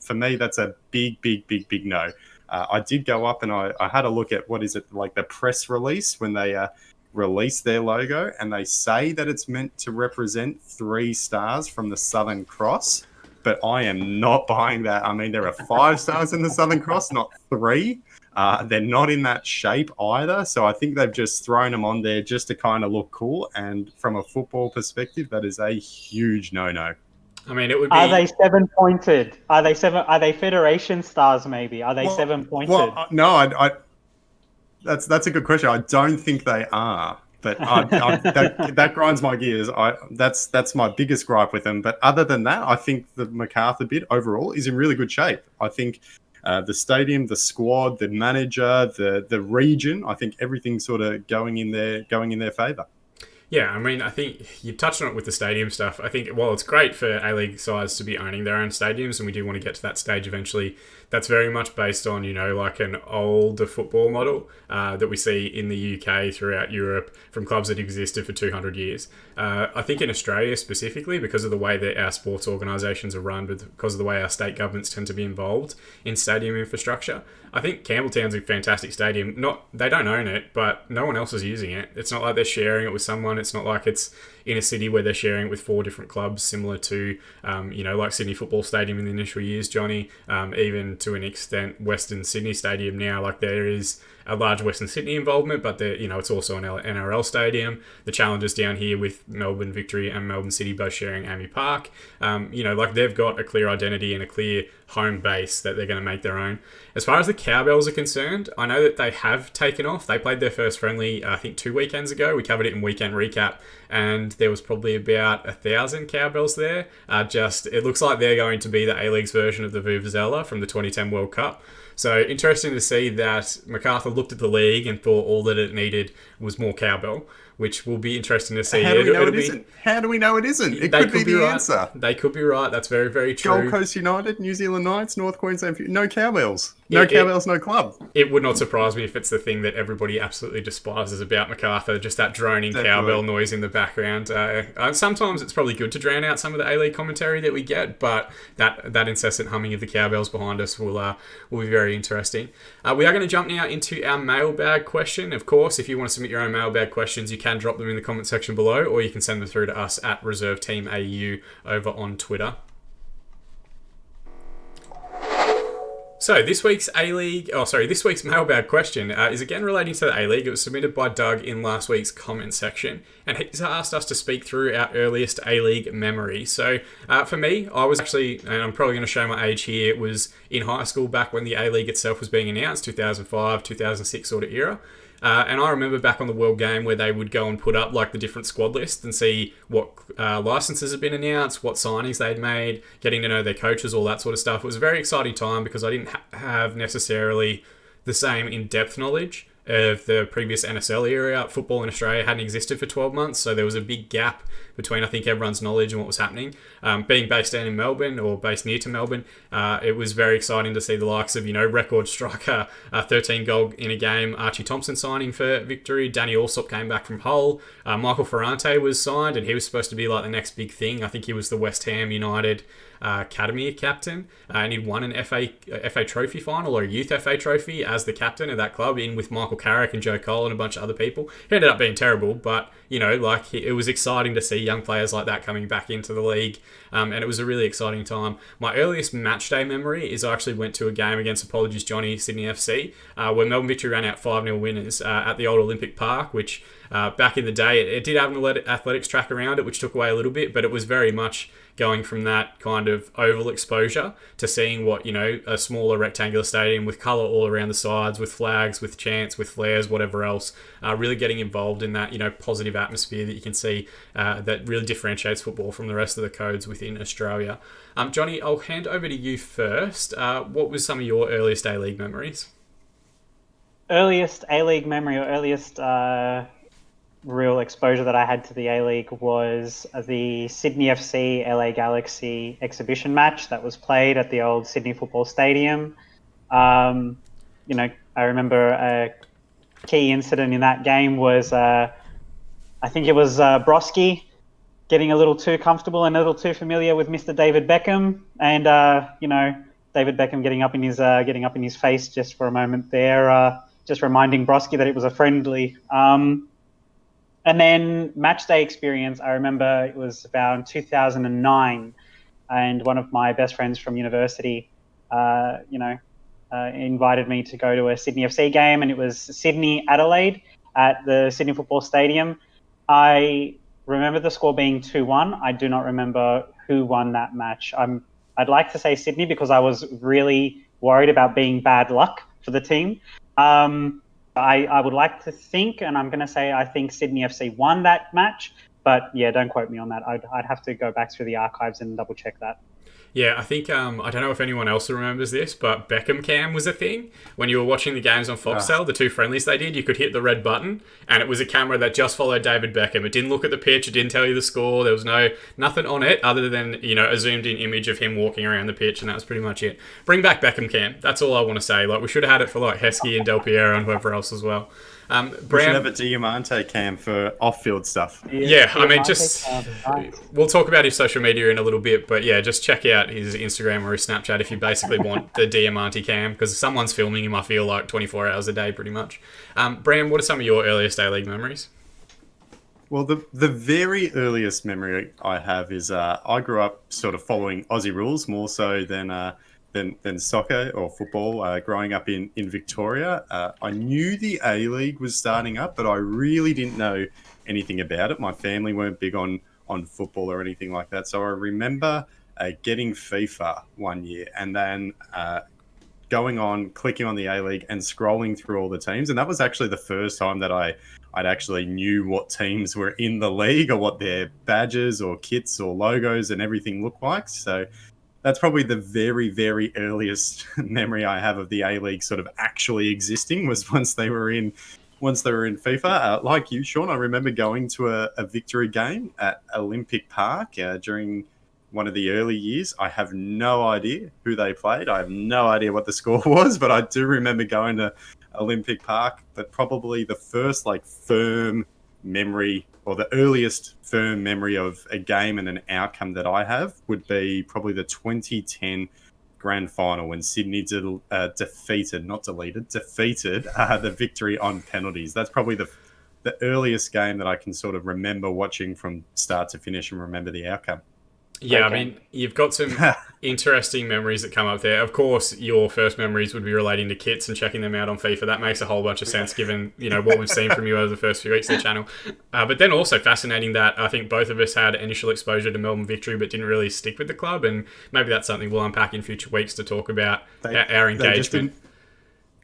For me, that's a big, big, big, big no. I did go up and I had a look at the press release when they release their logo, and they say that it's meant to represent 3 stars from the Southern Cross, but I am not buying that. I mean, there are 5 stars in the Southern Cross, not 3. They're not in that shape either, so I think they've just thrown them on there just to kind of look cool, and from a football perspective, that is a huge no-no. I mean, it would be... Are they 7-pointed? Are they Federation stars, maybe? Are they 7-pointed? Well, no, that's a good question. I don't think they are, but that grinds my gears. That's my biggest gripe with them. But other than that, I think the Macarthur bid overall is in really good shape. I think the stadium, the squad, the manager, the region, I think everything's sort of going in their favour. Yeah, I mean, I think you touched on it with the stadium stuff. I think, while it's great for A-League sides to be owning their own stadiums, and we do want to get to that stage eventually, that's very much based on, like an older football model that we see in the UK, throughout Europe, from clubs that existed for 200 years. I think in Australia specifically, because of the way that our sports organisations are run, because of the way our state governments tend to be involved in stadium infrastructure, I think Campbelltown's a fantastic stadium. They don't own it, but no one else is using it. It's not like they're sharing it with someone. It's not like it's in a city where they're sharing it with 4 different clubs, similar to, like Sydney Football Stadium in the initial years, Johnny, even to an extent Western Sydney Stadium now. Like, there is a large Western Sydney involvement, but it's also an NRL stadium. The challenges down here with Melbourne Victory and Melbourne City both sharing AAMI Park, they've got a clear identity and a clear home base that they're going to make their own. As far as the Cowbells are concerned, I know that they have taken off. They played their first friendly, I think, 2 weekends ago. We covered it in Weekend Recap, and there was probably about 1,000 Cowbells there. It looks like they're going to be the A-League's version of the Vuvuzela from the 2010 World Cup. So interesting to see that Macarthur looked at the league and thought all that it needed was more cowbell, which will be interesting to see. How do we know it isn't? How do we know it isn't? It could be the answer. They could be right. That's very, very true. Gold Coast United, New Zealand Knights, North Queensland, no cowbells. No cowbells, no club. It would not surprise me if it's the thing that everybody absolutely despises about Macarthur, just that droning cowbell noise in the background. Sometimes it's probably good to drown out some of the A-League commentary that we get, but that incessant humming of the cowbells behind us will be very interesting. We are going to jump now into our mailbag question. Of course, if you want to submit your own mailbag questions, you can drop them in the comment section below, or you can send them through to us at Reserve Team AU over on Twitter. So this week's mailbag question is again relating to the A-League. It was submitted by Doug in last week's comment section, and he's asked us to speak through our earliest A-League memory. So for me, I was actually, and I'm probably going to show my age here, it was in high school back when the A-League itself was being announced, 2005, 2006 sort of era. And I remember back on the World Game where they would go and put up like the different squad lists and see what licenses had been announced, what signings they'd made, getting to know their coaches, all that sort of stuff. It was a very exciting time because I didn't have necessarily the same in-depth knowledge of the previous NSL era. Football in Australia hadn't existed for 12 months, so there was a big gap between, I think, everyone's knowledge and what was happening. Being based down in Melbourne, or based near to Melbourne, it was very exciting to see the likes of, record striker, 13 goal in a game, Archie Thompson signing for Victory. Danny Allsop came back from Hull. Michael Ferrante was signed, and he was supposed to be like the next big thing. I think he was the West Ham United academy captain, and he'd won an FA trophy final, or a youth FA trophy, as the captain of that club, in with Michael Carrick and Joe Cole and a bunch of other people. He ended up being terrible, but it was exciting to see young players like that coming back into the league, and it was a really exciting time. My earliest match day memory is I actually went to a game against Apologies Johnny, Sydney FC, where Melbourne Victory ran out 5-0 winners at the old Olympic Park, which back in the day it did have an athletics track around it, which took away a little bit, but it was very much going from that kind of oval exposure to seeing what, a smaller rectangular stadium with colour all around the sides, with flags, with chants, with flares, whatever else, really getting involved in that, positive atmosphere that you can see that really differentiates football from the rest of the codes within Australia. Johnny, I'll hand over to you first. What was some of your earliest A-League memories? Earliest A-League memory, or earliest real exposure that I had to the A-League was the Sydney FC LA Galaxy exhibition match that was played at the old Sydney Football Stadium. You know, I remember a key incident in that game was I think it was Broski getting a little too comfortable and a little too familiar with Mr. David Beckham, and you know, David Beckham getting up in his face just for a moment there, just reminding Broski that it was a friendly. And then match day experience, I remember it was around 2009, and one of my best friends from university, invited me to go to a Sydney FC game, and it was Sydney Adelaide at the Sydney Football Stadium. I remember the score being 2-1. I do not remember who won that match. I'd like to say Sydney because I was really worried about being bad luck for the team. I would like to think, and I'm going to say I think Sydney FC won that match, but yeah, don't quote me on that. I'd have to go back through the archives and double check that. Yeah, I think, I don't know if anyone else remembers this, but Beckham Cam was a thing. When you were watching the games on Foxtel, the two friendlies they did, you could hit the red button, and it was a camera that just followed David Beckham. It didn't look at the pitch, it didn't tell you the score, there was nothing on it other than, a zoomed-in image of him walking around the pitch, and that was pretty much it. Bring back Beckham Cam, that's all I want to say. Like, we should have had it for, Heskey and Del Piero and whoever else as well. We should have a Diamante cam for off-field stuff. Yeah, I mean, we'll talk about his social media in a little bit, but yeah, just check out his Instagram or his Snapchat if you basically want the Diamante cam, because someone's filming him, I feel like, 24 hours a day, pretty much. Bram, what are some of your earliest A-League memories? Well, the very earliest memory I have is I grew up sort of following Aussie rules more so than soccer or football. Growing up in Victoria, I knew the A-League was starting up, but I really didn't know anything about it. My family weren't big on football or anything like that. So I remember getting FIFA one year and then clicking on the A-League and scrolling through all the teams. And that was actually the first time that I'd actually knew what teams were in the league or what their badges or kits or logos and everything looked like. So that's probably the very, very earliest memory I have of the A-League sort of actually existing was once they were in FIFA. Like you, Sean, I remember going to a victory game at Olympic Park during one of the early years. I have no idea who they played. I have no idea what the score was, but I do remember going to Olympic Park. But probably the first firm memory or the earliest firm memory of a game and an outcome that I have would be probably the 2010 grand final when Sydney defeated the victory on penalties. That's probably the earliest game that I can sort of remember watching from start to finish and remember the outcome. Yeah, Okay. I mean, you've got some interesting memories that come up there. Of course, your first memories would be relating to kits and checking them out on FIFA. That makes a whole bunch of sense given, what we've seen from you over the first few weeks of the channel. But then also fascinating that I think both of us had initial exposure to Melbourne Victory but didn't really stick with the club, and maybe that's something we'll unpack in future weeks to talk about our engagement.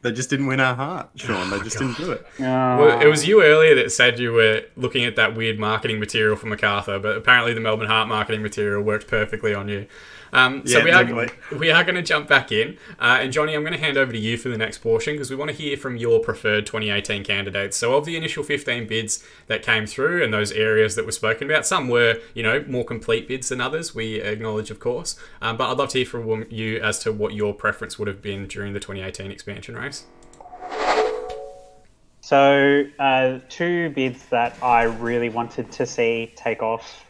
They just didn't win our heart, Sean. They just didn't do it. Well, it was you earlier that said you were looking at that weird marketing material for Macarthur, but apparently the Melbourne Heart marketing material worked perfectly on you. So we are going to jump back in. And Johnny, I'm going to hand over to you for the next portion because we want to hear from your preferred 2018 candidates. So of the initial 15 bids that came through and those areas that were spoken about, some were, more complete bids than others, we acknowledge, of course. But I'd love to hear from you as to what your preference would have been during the 2018 expansion race. So two bids that I really wanted to see take off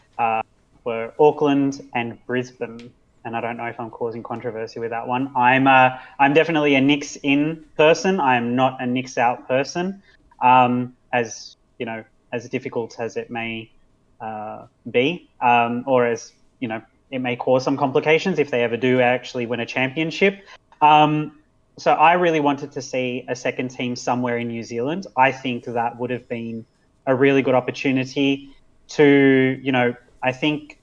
were Auckland and Brisbane. And I don't know if I'm causing controversy with that one. I'm definitely a Knicks in person. I am not a Knicks out person. As difficult as it may be, or as it may cause some complications if they ever do actually win a championship. So I really wanted to see a second team somewhere in New Zealand. I think that would have been a really good opportunity to, I think,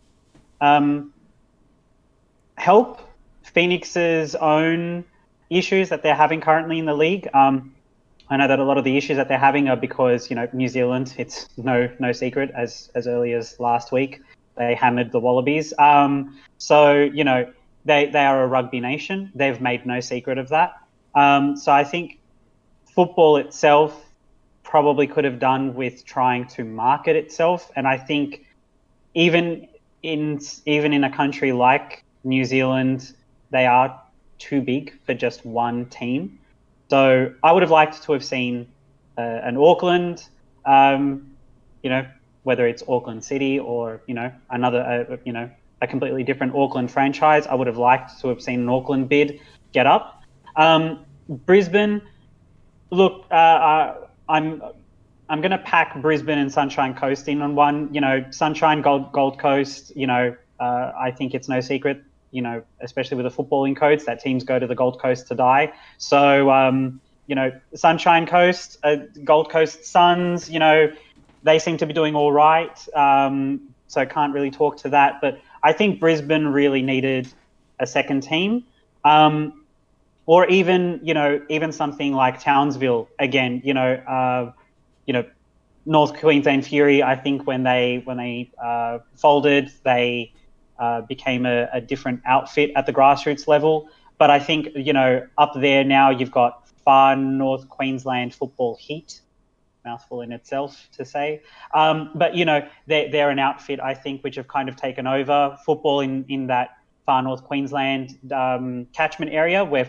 help Phoenix's own issues that they're having currently in the league. I know that a lot of the issues that they're having are because, New Zealand, it's no secret, as early as last week, they hammered the Wallabies. So, they are a rugby nation. They've made no secret of that. So I think football itself probably could have done with trying to market itself. And I think even in a country like New Zealand, they are too big for just one team. So I would have liked to have seen an Auckland, whether it's Auckland City or another, a completely different Auckland franchise. I would have liked to have seen an Auckland bid get up. Brisbane, look, I'm going to pack Brisbane and Sunshine Coast in on one. Sunshine Gold Coast. I think it's no secret. Especially with the footballing codes, that teams go to the Gold Coast to die. So, Sunshine Coast, Gold Coast Suns. They seem to be doing all right. So I can't really talk to that. But I think Brisbane really needed a second team. Or even something like Townsville again. North Queensland Fury. I think when they folded, they became a different outfit at the grassroots level. But I think up there now you've got Far North Queensland Football Heat. Mouthful in itself to say, but they're an outfit I think which have kind of taken over football in that Far North Queensland catchment area where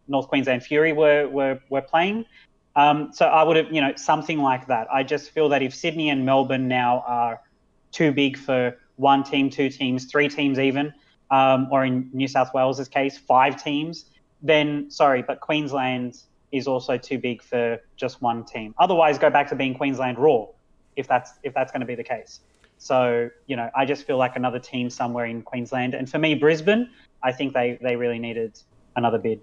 North Queensland Fury were playing. So I would have something like that. I just feel that if Sydney and Melbourne now are too big for one team, two teams, three teams even, or in New South Wales's case, 5 teams, then sorry, but Queensland is also too big for just one team. Otherwise, go back to being Queensland Raw, if that's going to be the case. So, I just feel like another team somewhere in Queensland. And for me, Brisbane, I think they really needed another bid.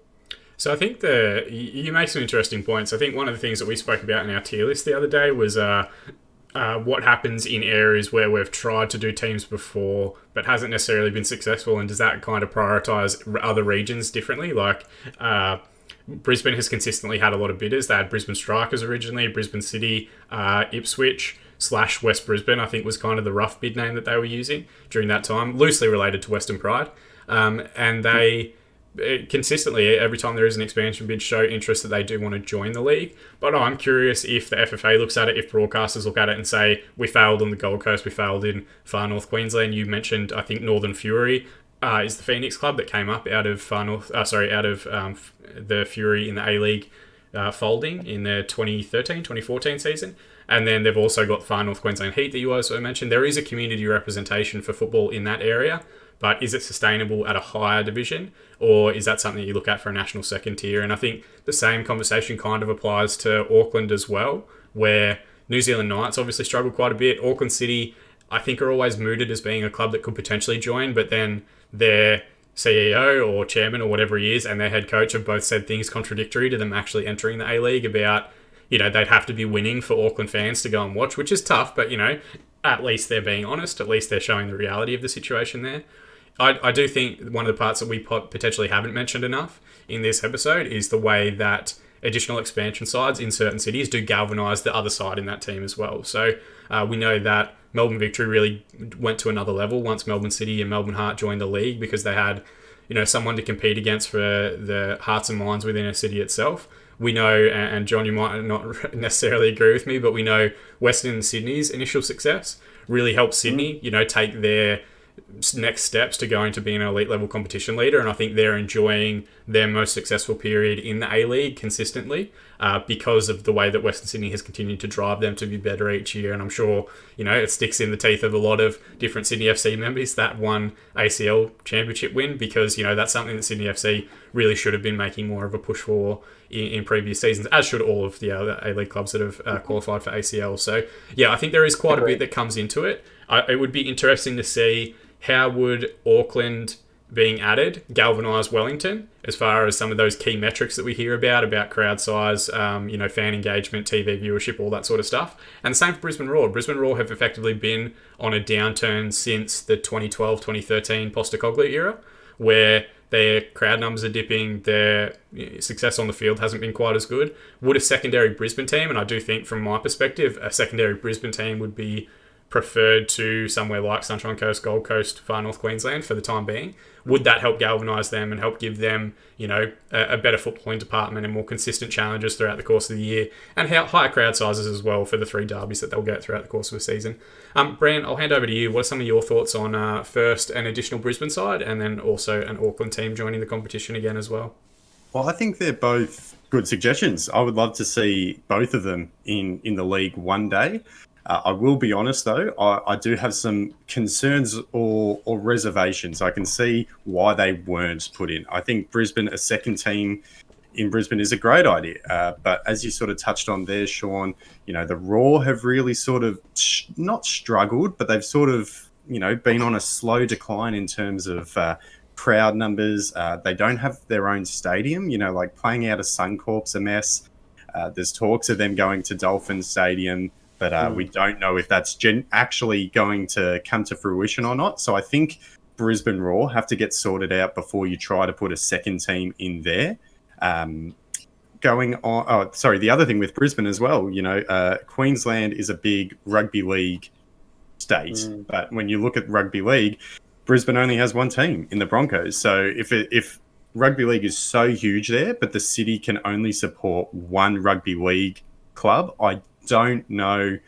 So I think you make some interesting points. I think one of the things that we spoke about in our tier list the other day was what happens in areas where we've tried to do teams before but hasn't necessarily been successful, and does that kind of prioritise other regions differently? Like Brisbane has consistently had a lot of bidders. They had Brisbane Strikers originally, Brisbane City, Ipswich / West Brisbane, I think was kind of the rough bid name that they were using during that time, loosely related to Western Pride. And they consistently, every time there is an expansion bid, show interest that they do want to join the league. But I'm curious if the FFA looks at it, if broadcasters look at it and say, we failed on the Gold Coast, we failed in Far North Queensland. You mentioned, I think, Northern Fury is the Phoenix club that came up out of the Fury in the A-League folding in their 2013-2014 season. And then they've also got Far North Queensland Heat that you also mentioned. There is a community representation for football in that area, but is it sustainable at a higher division, or is that something you look at for a national second tier? And I think the same conversation kind of applies to Auckland as well, where New Zealand Knights obviously struggle quite a bit. Auckland City, I think, are always mooted as being a club that could potentially join, but then their CEO or chairman or whatever he is and their head coach have both said things contradictory to them actually entering the A-League about, they'd have to be winning for Auckland fans to go and watch, which is tough, but, at least they're being honest. At least they're showing the reality of the situation there. I do think one of the parts that we potentially haven't mentioned enough in this episode is the way that additional expansion sides in certain cities do galvanise the other side in that team as well. So we know that Melbourne Victory really went to another level once Melbourne City and Melbourne Heart joined the league, because they had, someone to compete against for the hearts and minds within a city itself. We know, and John, you might not necessarily agree with me, but we know Western Sydney's initial success really helped Sydney, take their next steps to going to being an elite level competition leader, and I think they're enjoying their most successful period in the A-League consistently because of the way that Western Sydney has continued to drive them to be better each year. And I'm sure it sticks in the teeth of a lot of different Sydney FC members, that one ACL championship win, because that's something that Sydney FC really should have been making more of a push for in previous seasons, as should all of the other A-League clubs that have qualified for ACL. So yeah, I think there is quite a bit that comes into it. It would be interesting to see how would Auckland being added galvanise Wellington as far as some of those key metrics that we hear about crowd size, fan engagement, TV viewership, all that sort of stuff. And the same for Brisbane Roar. Brisbane Roar have effectively been on a downturn since the 2012-2013 Postecoglou era, where their crowd numbers are dipping, their success on the field hasn't been quite as good. Would a secondary Brisbane team, and I do think from my perspective, a secondary Brisbane team would be preferred to somewhere like Sunshine Coast, Gold Coast, Far North Queensland for the time being? Would that help galvanise them and help give them, a better footballing department and more consistent challenges throughout the course of the year, and higher crowd sizes as well for the 3 derbies that they'll get throughout the course of the season? Bran, I'll hand over to you. What are some of your thoughts on first an additional Brisbane side and then also an Auckland team joining the competition again as well? Well, I think they're both good suggestions. I would love to see both of them in the league one day. I will be honest, though, I do have some concerns or reservations. I can see why they weren't put in. I think Brisbane, a second team in Brisbane, is a great idea. But as you sort of touched on there, Sean, the Raw have really sort of not struggled, but they've sort of, been on a slow decline in terms of crowd numbers. They don't have their own stadium, like playing out of Suncorp's a mess. There's talks of them going to Dolphin Stadium, but we don't know if that's actually going to come to fruition or not. So I think Brisbane Raw have to get sorted out before you try to put a second team in there. The other thing with Brisbane as well, Queensland is a big rugby league state, but when you look at rugby league, Brisbane only has one team in the Broncos. So if rugby league is so huge there, but the city can only support one rugby league club, I don't know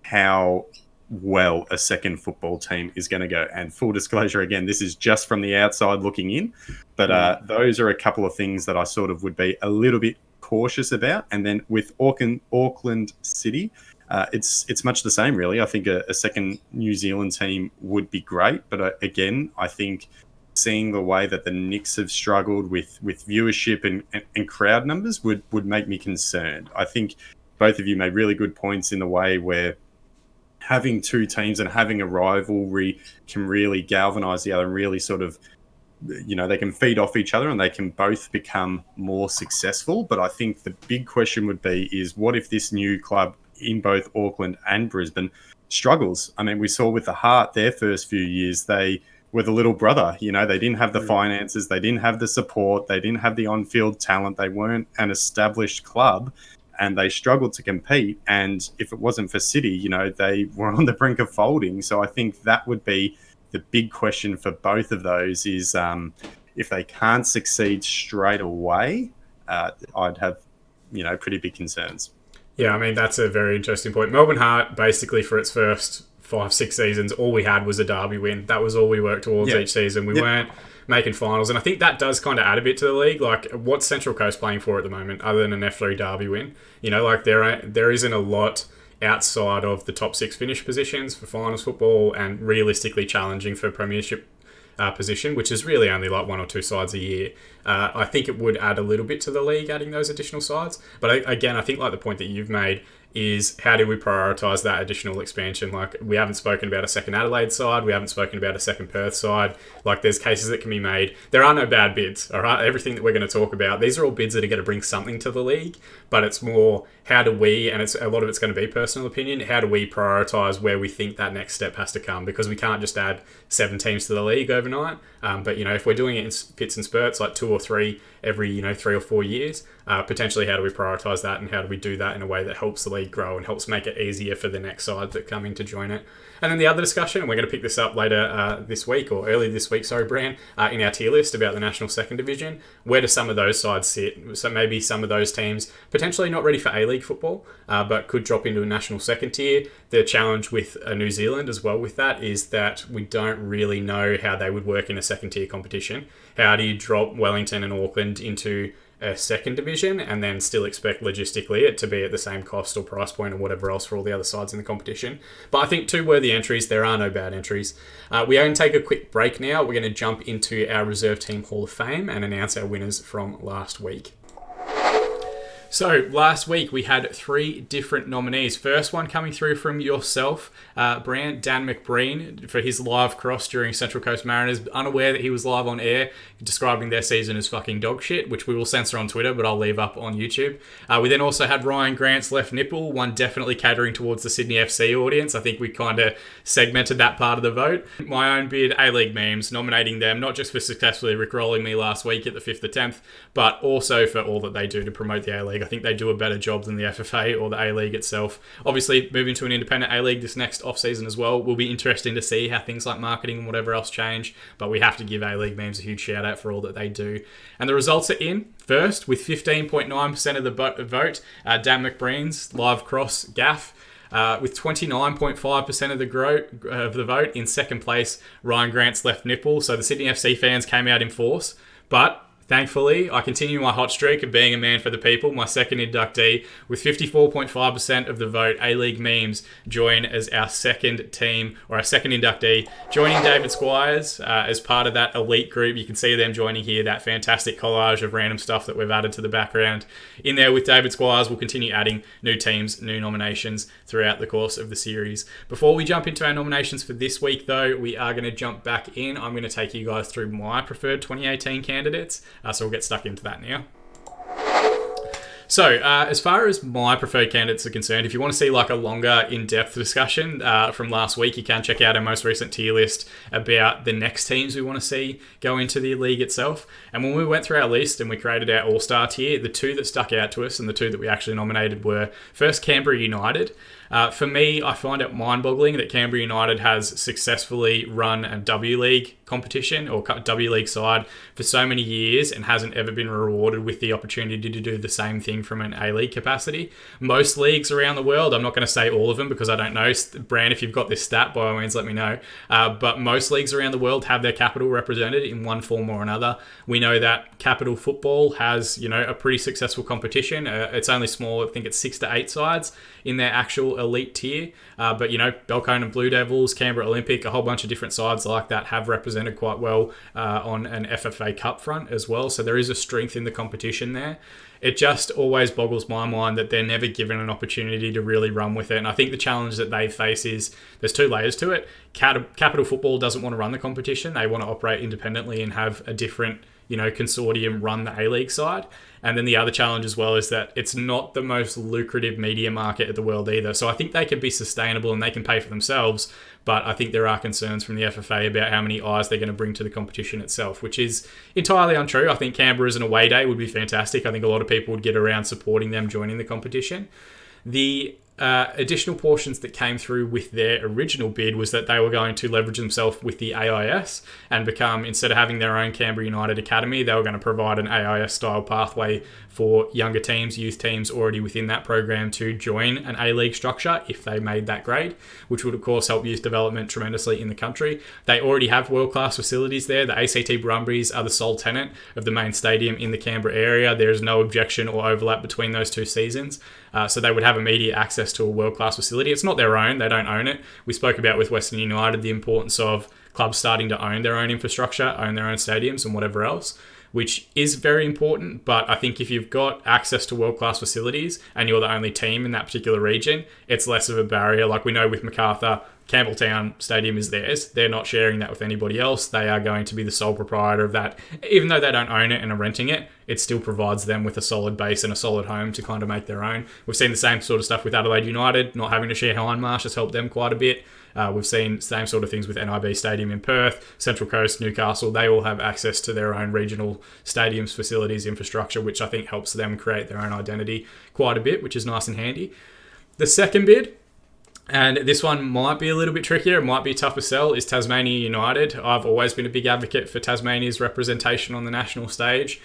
how well a second football team is going to go. And full disclosure, again, this is just from the outside looking in, but those are a couple of things that I sort of would be a little bit cautious about. And then with Auckland City, it's much the same, really. I think a second New Zealand team would be great, but again, I think seeing the way that the Knicks have struggled with viewership and crowd numbers would make me concerned. I think both of you made really good points in the way where having two teams and having a rivalry can really galvanise the other and really sort of, they can feed off each other and they can both become more successful. But I think the big question would be is what if this new club in both Auckland and Brisbane struggles? I mean, we saw with the Heart their first few years, they were the little brother. They didn't have the finances, they didn't have the support, they didn't have the on-field talent, they weren't an established club, and they struggled to compete. And if it wasn't for City, they were on the brink of folding. So I think that would be the big question for both of those is if they can't succeed straight away, I'd have, pretty big concerns. Yeah, I mean, that's a very interesting point. Melbourne Heart, basically for its first 5-6 seasons, all we had was a derby win. That was all we worked towards each season. We weren't making finals, and I think that does kind of add a bit to the league. Like, what's Central Coast playing for at the moment other than an F3 derby win? There isn't a lot outside of the top 6 finish positions for finals football and realistically challenging for premiership position, which is really only like 1 or 2 sides a year. I think it would add a little bit to the league, adding those additional sides. But again, I think like the point that you've made is how do we prioritise that additional expansion? Like, we haven't spoken about a second Adelaide side, we haven't spoken about a second Perth side. Like, there's cases that can be made. There are no bad bids, all right? Everything that we're going to talk about, these are all bids that are going to bring something to the league, but it's more how do we, and a lot of it's going to be personal opinion, how do we prioritise where we think that next step has to come? Because we can't just add 7 teams to the league overnight. But, if we're doing it in fits and spurts, like 2 or 3 every, 3 or 4 years, potentially how do we prioritise that and how do we do that in a way that helps the league grow and helps make it easier for the next side that come in to join it? And then the other discussion, and we're going to pick this up later this week, or early this week, Bran, in our tier list about the National Second Division. Where do some of those sides sit? So maybe some of those teams potentially not ready for A-League football, but could drop into a National Second tier. The challenge with New Zealand as well with that is that we don't really know how they would work in a second tier competition. How do you drop Wellington and Auckland into a second division and then still expect logistically it to be at the same cost or price point or whatever else for all the other sides in the competition? But I think 2 worthy entries. There are no bad entries. We are going to take a quick break now. We're going to jump into our Reserve Team Hall of Fame and announce our winners from last week. So, last week we had 3 different nominees. First one coming through from yourself, Dan McBreen, for his live cross during Central Coast Mariners. Unaware that he was live on air, describing their season as fucking dog shit, which we will censor on Twitter, but I'll leave up on YouTube. We then also had Ryan Grant's left nipple, one definitely catering towards the Sydney FC audience. I think we kind of segmented that part of the vote. My own bid, A-League Memes, nominating them not just for successfully rickrolling me last week at the 5th attempt, but also for all that they do to promote the A-League A-League. I think they do a better job than the FFA or the A-League itself. Obviously, moving to an independent A-League this next off-season as well will be interesting to see how things like marketing and whatever else change, but we have to give A-League memes a huge shout-out for all that they do. And the results are in. First, with 15.9% of the vote, Dan McBreen's live cross gaff. With 29.5% of the vote. In second place, Ryan Grant's left nipple. So the Sydney FC fans came out in force. But thankfully, I continue my hot streak of being a man for the people. My second inductee, with 54.5% of the vote, A-League memes join as our second team, or our second inductee, joining David Squires as part of that elite group. You can see them joining here, that fantastic collage of random stuff that we've added to the background. In there with David Squires, we'll continue adding new teams, new nominations throughout the course of the series. Before we jump into our nominations for this week, though, we are going to jump back in. I'm going to take you guys through my preferred 2018 candidates. So we'll get stuck into that now. So, as far as my preferred candidates are concerned, if you want to see like a longer, in-depth discussion from last week, you can check out our most recent tier list about the next teams we want to see go into the league itself. And when we went through our list and we created our all-star tier, the two that stuck out to us and the two that we actually nominated were first Canberra United. For me, I find it mind-boggling that Canberra United has successfully run a W League competition or W League side for so many years and hasn't ever been rewarded with the opportunity to do the same thing from an A-League capacity. Most leagues around the world, I'm not going to say all of them because I don't know. Bran, if you've got this stat, by all means, let me know. But most leagues around the world have their capital represented in one form or another. We know that capital football has, a pretty successful competition. It's only small. I think it's 6 to 8 sides in their actual elite tier. But, Belconnen Blue Devils, Canberra Olympic, a whole bunch of different sides like that have represented quite well on an FFA Cup front as well. So there is a strength in the competition there. It just always boggles my mind that they're never given an opportunity to really run with it. And I think the challenge that they face is there's two layers to it. Capital Football doesn't want to run the competition. They want to operate independently and have a different consortium run the A-League side. And then the other challenge as well is that it's not the most lucrative media market in the world either. So I think they can be sustainable and they can pay for themselves. But I think there are concerns from the FFA about how many eyes they're going to bring to the competition itself, which is entirely untrue. I think Canberra as an away day would be fantastic. I think a lot of people would get around supporting them joining the competition. The additional portions that came through with their original bid was that they were going to leverage themselves with the AIS and become, instead of having their own Canberra United Academy, they were going to provide an AIS style pathway for younger teams, youth teams already within that program to join an A-League structure if they made that grade, which would of course help youth development tremendously in the country. They already have world-class facilities there. The ACT Brumbies are the sole tenant of the main stadium in the Canberra area. There's no objection or overlap between those two seasons. So they would have immediate access to a world-class facility. It's not their own. They don't own it. We spoke about with Western United the importance of clubs starting to own their own infrastructure, own their own stadiums and whatever else, which is very important. But I think if you've got access to world-class facilities and you're the only team in that particular region, it's less of a barrier. Like we know with Macarthur, Campbelltown Stadium is theirs. They're not sharing that with anybody else. They are going to be the sole proprietor of that. Even though they don't own it and are renting it, it still provides them with a solid base and a solid home to kind of make their own. We've seen the same sort of stuff with Adelaide United. Not having to share Hindmarsh has helped them quite a bit. We've seen same sort of things with NIB Stadium in Perth, Central Coast, Newcastle. They all have access to their own regional stadiums, facilities, infrastructure, which I think helps them create their own identity quite a bit, which is nice and handy. The second bid, and this one might be a little bit trickier, it might be a tougher sell, is Tasmania United. I've always been a big advocate for Tasmania's representation on the national stage.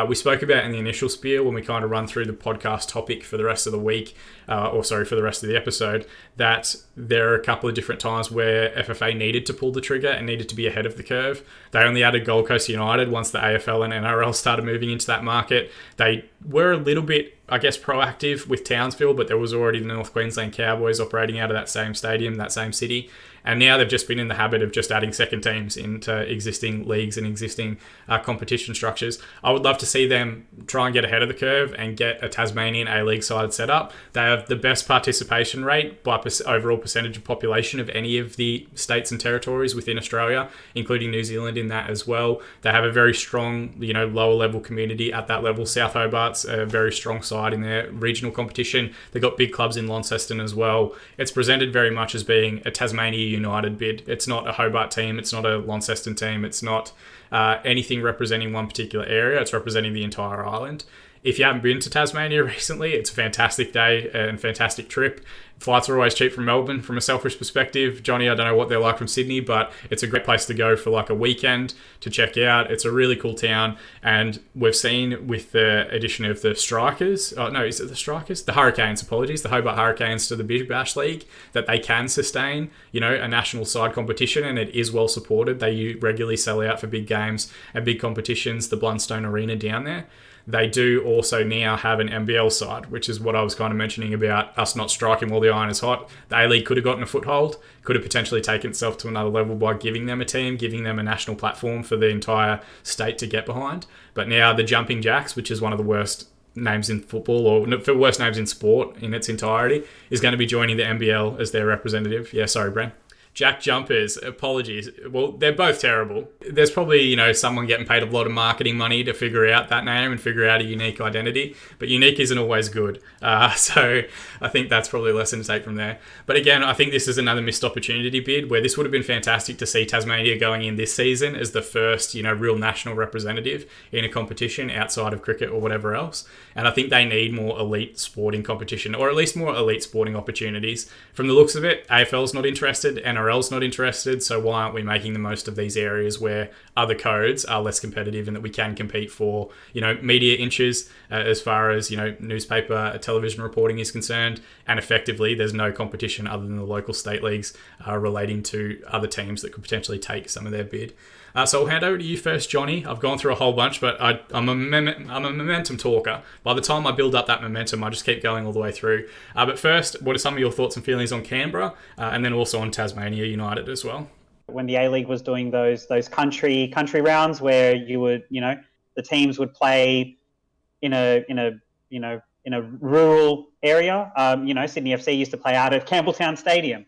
We spoke about in the initial spiel when we kind of run through the podcast topic for the rest of the week, for the rest of the episode, that there are a couple of different times where FFA needed to pull the trigger and needed to be ahead of the curve. They only added Gold Coast United once the AFL and NRL started moving into that market. They were a little bit, I guess, proactive with Townsville, but there was already the North Queensland Cowboys operating out of that same stadium, that same city. And now they've just been in the habit of just adding second teams into existing leagues and existing competition structures. I would love to see them try and get ahead of the curve and get a Tasmanian A-League side set up. They have the best participation rate by overall percentage of population of any of the states and territories within Australia, including New Zealand in that as well. They have a very strong, lower level community at that level. South Hobart's a very strong side in their regional competition. They've got big clubs in Launceston as well. It's presented very much as being a Tasmania United bid. It's not a Hobart team. It's not a Launceston team. It's not anything representing one particular area. It's representing the entire island. If you haven't been to Tasmania recently, it's a fantastic day and fantastic trip. Flights are always cheap from Melbourne from a selfish perspective. Johnny, I don't know what they're like from Sydney, but it's a great place to go for like a weekend to check out. It's a really cool town, and we've seen with the addition of the Strikers, is it the Strikers? The Hurricanes, apologies, the Hobart Hurricanes to the Big Bash League, that they can sustain, a national side competition, and it is well supported. They regularly sell out for big games and big competitions, the Blundstone Arena down there. They do also now have an NBL side, which is what I was kind of mentioning about us not striking while the iron is hot. The A-League could have gotten a foothold, could have potentially taken itself to another level by giving them a team, giving them a national platform for the entire state to get behind. But now the Jumping Jacks, which is one of the worst names in football, or the worst names in sport in its entirety, is going to be joining the NBL as their representative. Yeah, sorry, Bran. Jack Jumpers, apologies. Well, they're both terrible. There's probably, someone getting paid a lot of marketing money to figure out that name and figure out a unique identity, but unique isn't always good. So I think that's probably a lesson to take from there. But again, I think this is another missed opportunity bid where this would have been fantastic to see Tasmania going in this season as the first, real national representative in a competition outside of cricket or whatever else. And I think they need more elite sporting competition, or at least more elite sporting opportunities. From the looks of it, AFL's not interested, NRL's not interested, so why aren't we making the most of these areas where other codes are less competitive and that we can compete for, media inches as far as, newspaper, television reporting is concerned, and effectively there's no competition other than the local state leagues relating to other teams that could potentially take some of their bid. So I'll hand over to you first, Johnny. I've gone through a whole bunch, but I'm a momentum talker. By the time I build up that momentum, I just keep going all the way through. But first, what are some of your thoughts and feelings on Canberra, and then also on Tasmania United as well? When the A-League was doing those country rounds where you would, the teams would play in a rural area. Sydney FC used to play out of Campbelltown Stadium.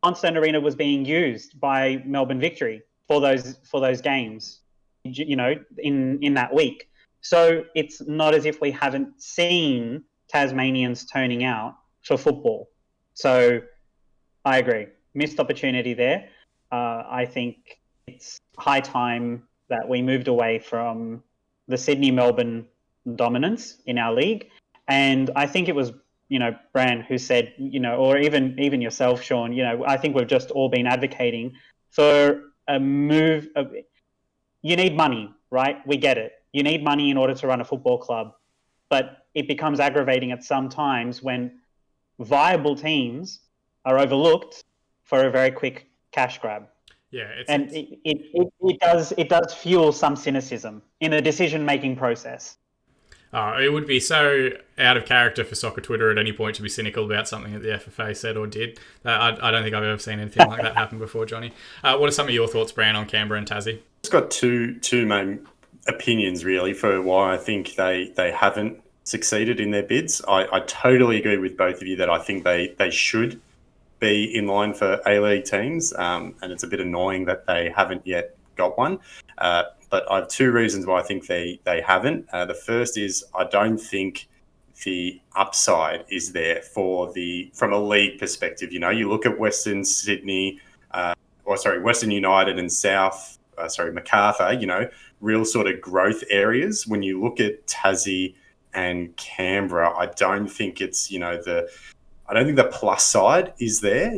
Blundstone Arena was being used by Melbourne Victory for those games, in that week. So it's not as if we haven't seen Tasmanians turning out for football. So I agree. Missed opportunity there. I think it's high time that we moved away from the Sydney-Melbourne dominance in our league. And I think it was Bran who said, or even yourself, Shaun, I think we've just all been advocating for a move. You need money, right? We get it. You need money in order to run a football club. But it becomes aggravating at some times when viable teams are overlooked for a very quick cash grab. Yeah, it does fuel some cynicism in the decision-making process. It would be so out of character for soccer Twitter at any point to be cynical about something that the FFA said or did. I don't think I've ever seen anything like that happen before, Johnny. What are some of your thoughts, Bran, on Canberra and Tassie? It's got two main opinions, really, for why I think they haven't succeeded in their bids. I totally agree with both of you that I think they should be in line for A-League teams, and it's a bit annoying that they haven't yet got one. But I have two reasons why I think they haven't. The first is I don't think the upside is there from a league perspective. You look at Western United and Macarthur, real sort of growth areas. When you look at Tassie and Canberra, I don't think it's, I don't think the plus side is there,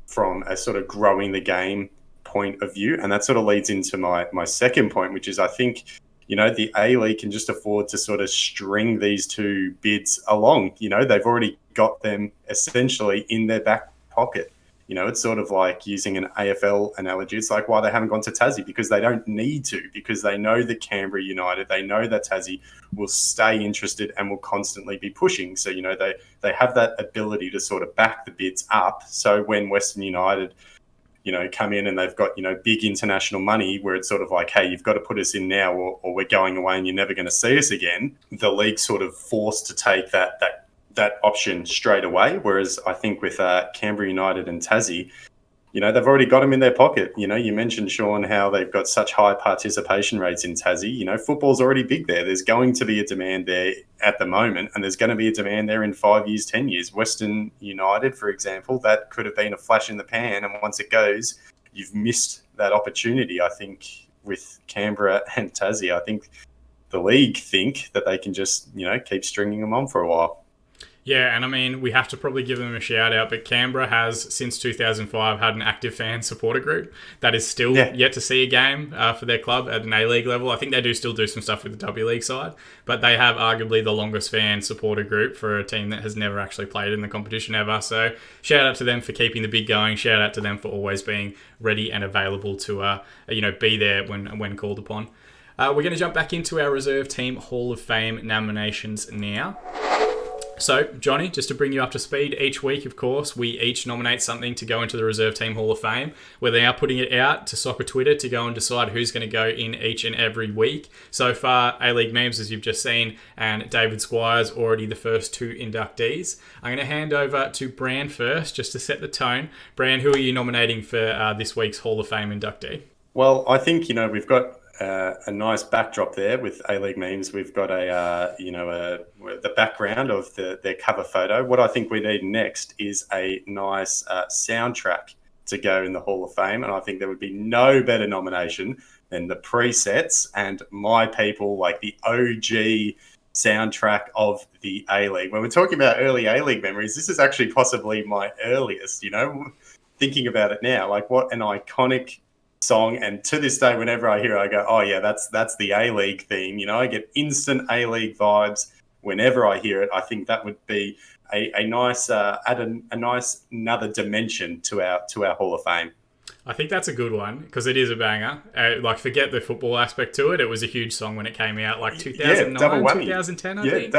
from a sort of growing the game point of view. And that sort of leads into my second point, which is I think, the A-League can just afford to sort of string these two bids along. They've already got them essentially in their back pocket. It's sort of like using an AFL analogy. It's like why they haven't gone to Tassie, because they don't need to, because they know that Canberra United, they know that Tassie will stay interested and will constantly be pushing. So, they have that ability to sort of back the bids up. So when Western United, come in and they've got, big international money where it's sort of like, hey, you've got to put us in now or we're going away and you're never going to see us again. The league's sort of forced to take that option straight away. Whereas I think with Canberra United and Tassie, they've already got them in their pocket. You mentioned, Shaun, how they've got such high participation rates in Tassie. Football's already big there. There's going to be a demand there at the moment, and there's going to be a demand there in 5 years, 10 years. Western United, for example, that could have been a flash in the pan, and once it goes, you've missed that opportunity, I think, with Canberra and Tassie. I think the league think that they can just, keep stringing them on for a while. Yeah, and I mean, we have to probably give them a shout out, but Canberra has, since 2005, had an active fan supporter group that is still yet to see a game for their club at an A-League level. I think they do still do some stuff with the W-League side, but they have arguably the longest fan supporter group for a team that has never actually played in the competition ever. So shout out to them for keeping the bid going. Shout out to them for always being ready and available to be there when called upon. We're going to jump back into our reserve team Hall of Fame nominations now. So, Johnny, just to bring you up to speed, each week, of course, we each nominate something to go into the Reserve Team Hall of Fame. We're now putting it out to Soccer Twitter to go and decide who's going to go in each and every week. So far, A-League Memes, as you've just seen, and David Squire's already the first two inductees. I'm going to hand over to Bran first, just to set the tone. Bran, who are you nominating for this week's Hall of Fame inductee? Well, I think, we've got a nice backdrop there with A-League Memes. We've got the background of their cover photo. What I think we need next is a nice soundtrack to go in the Hall of Fame, and I think there would be no better nomination than the presets and My People, like the OG soundtrack of the A-League. When we're talking about early A-League memories, this is actually possibly my earliest, thinking about it now. Like, what an iconic song, and to this day, whenever I hear it, I go, oh yeah, that's the A-League theme. I get instant A-League vibes whenever I hear it. I think that would be a nice add a nice another dimension to our Hall of Fame. I think that's a good one because it is a banger. Forget the football aspect to it. It was a huge song when it came out, like 2009, 2010, I think.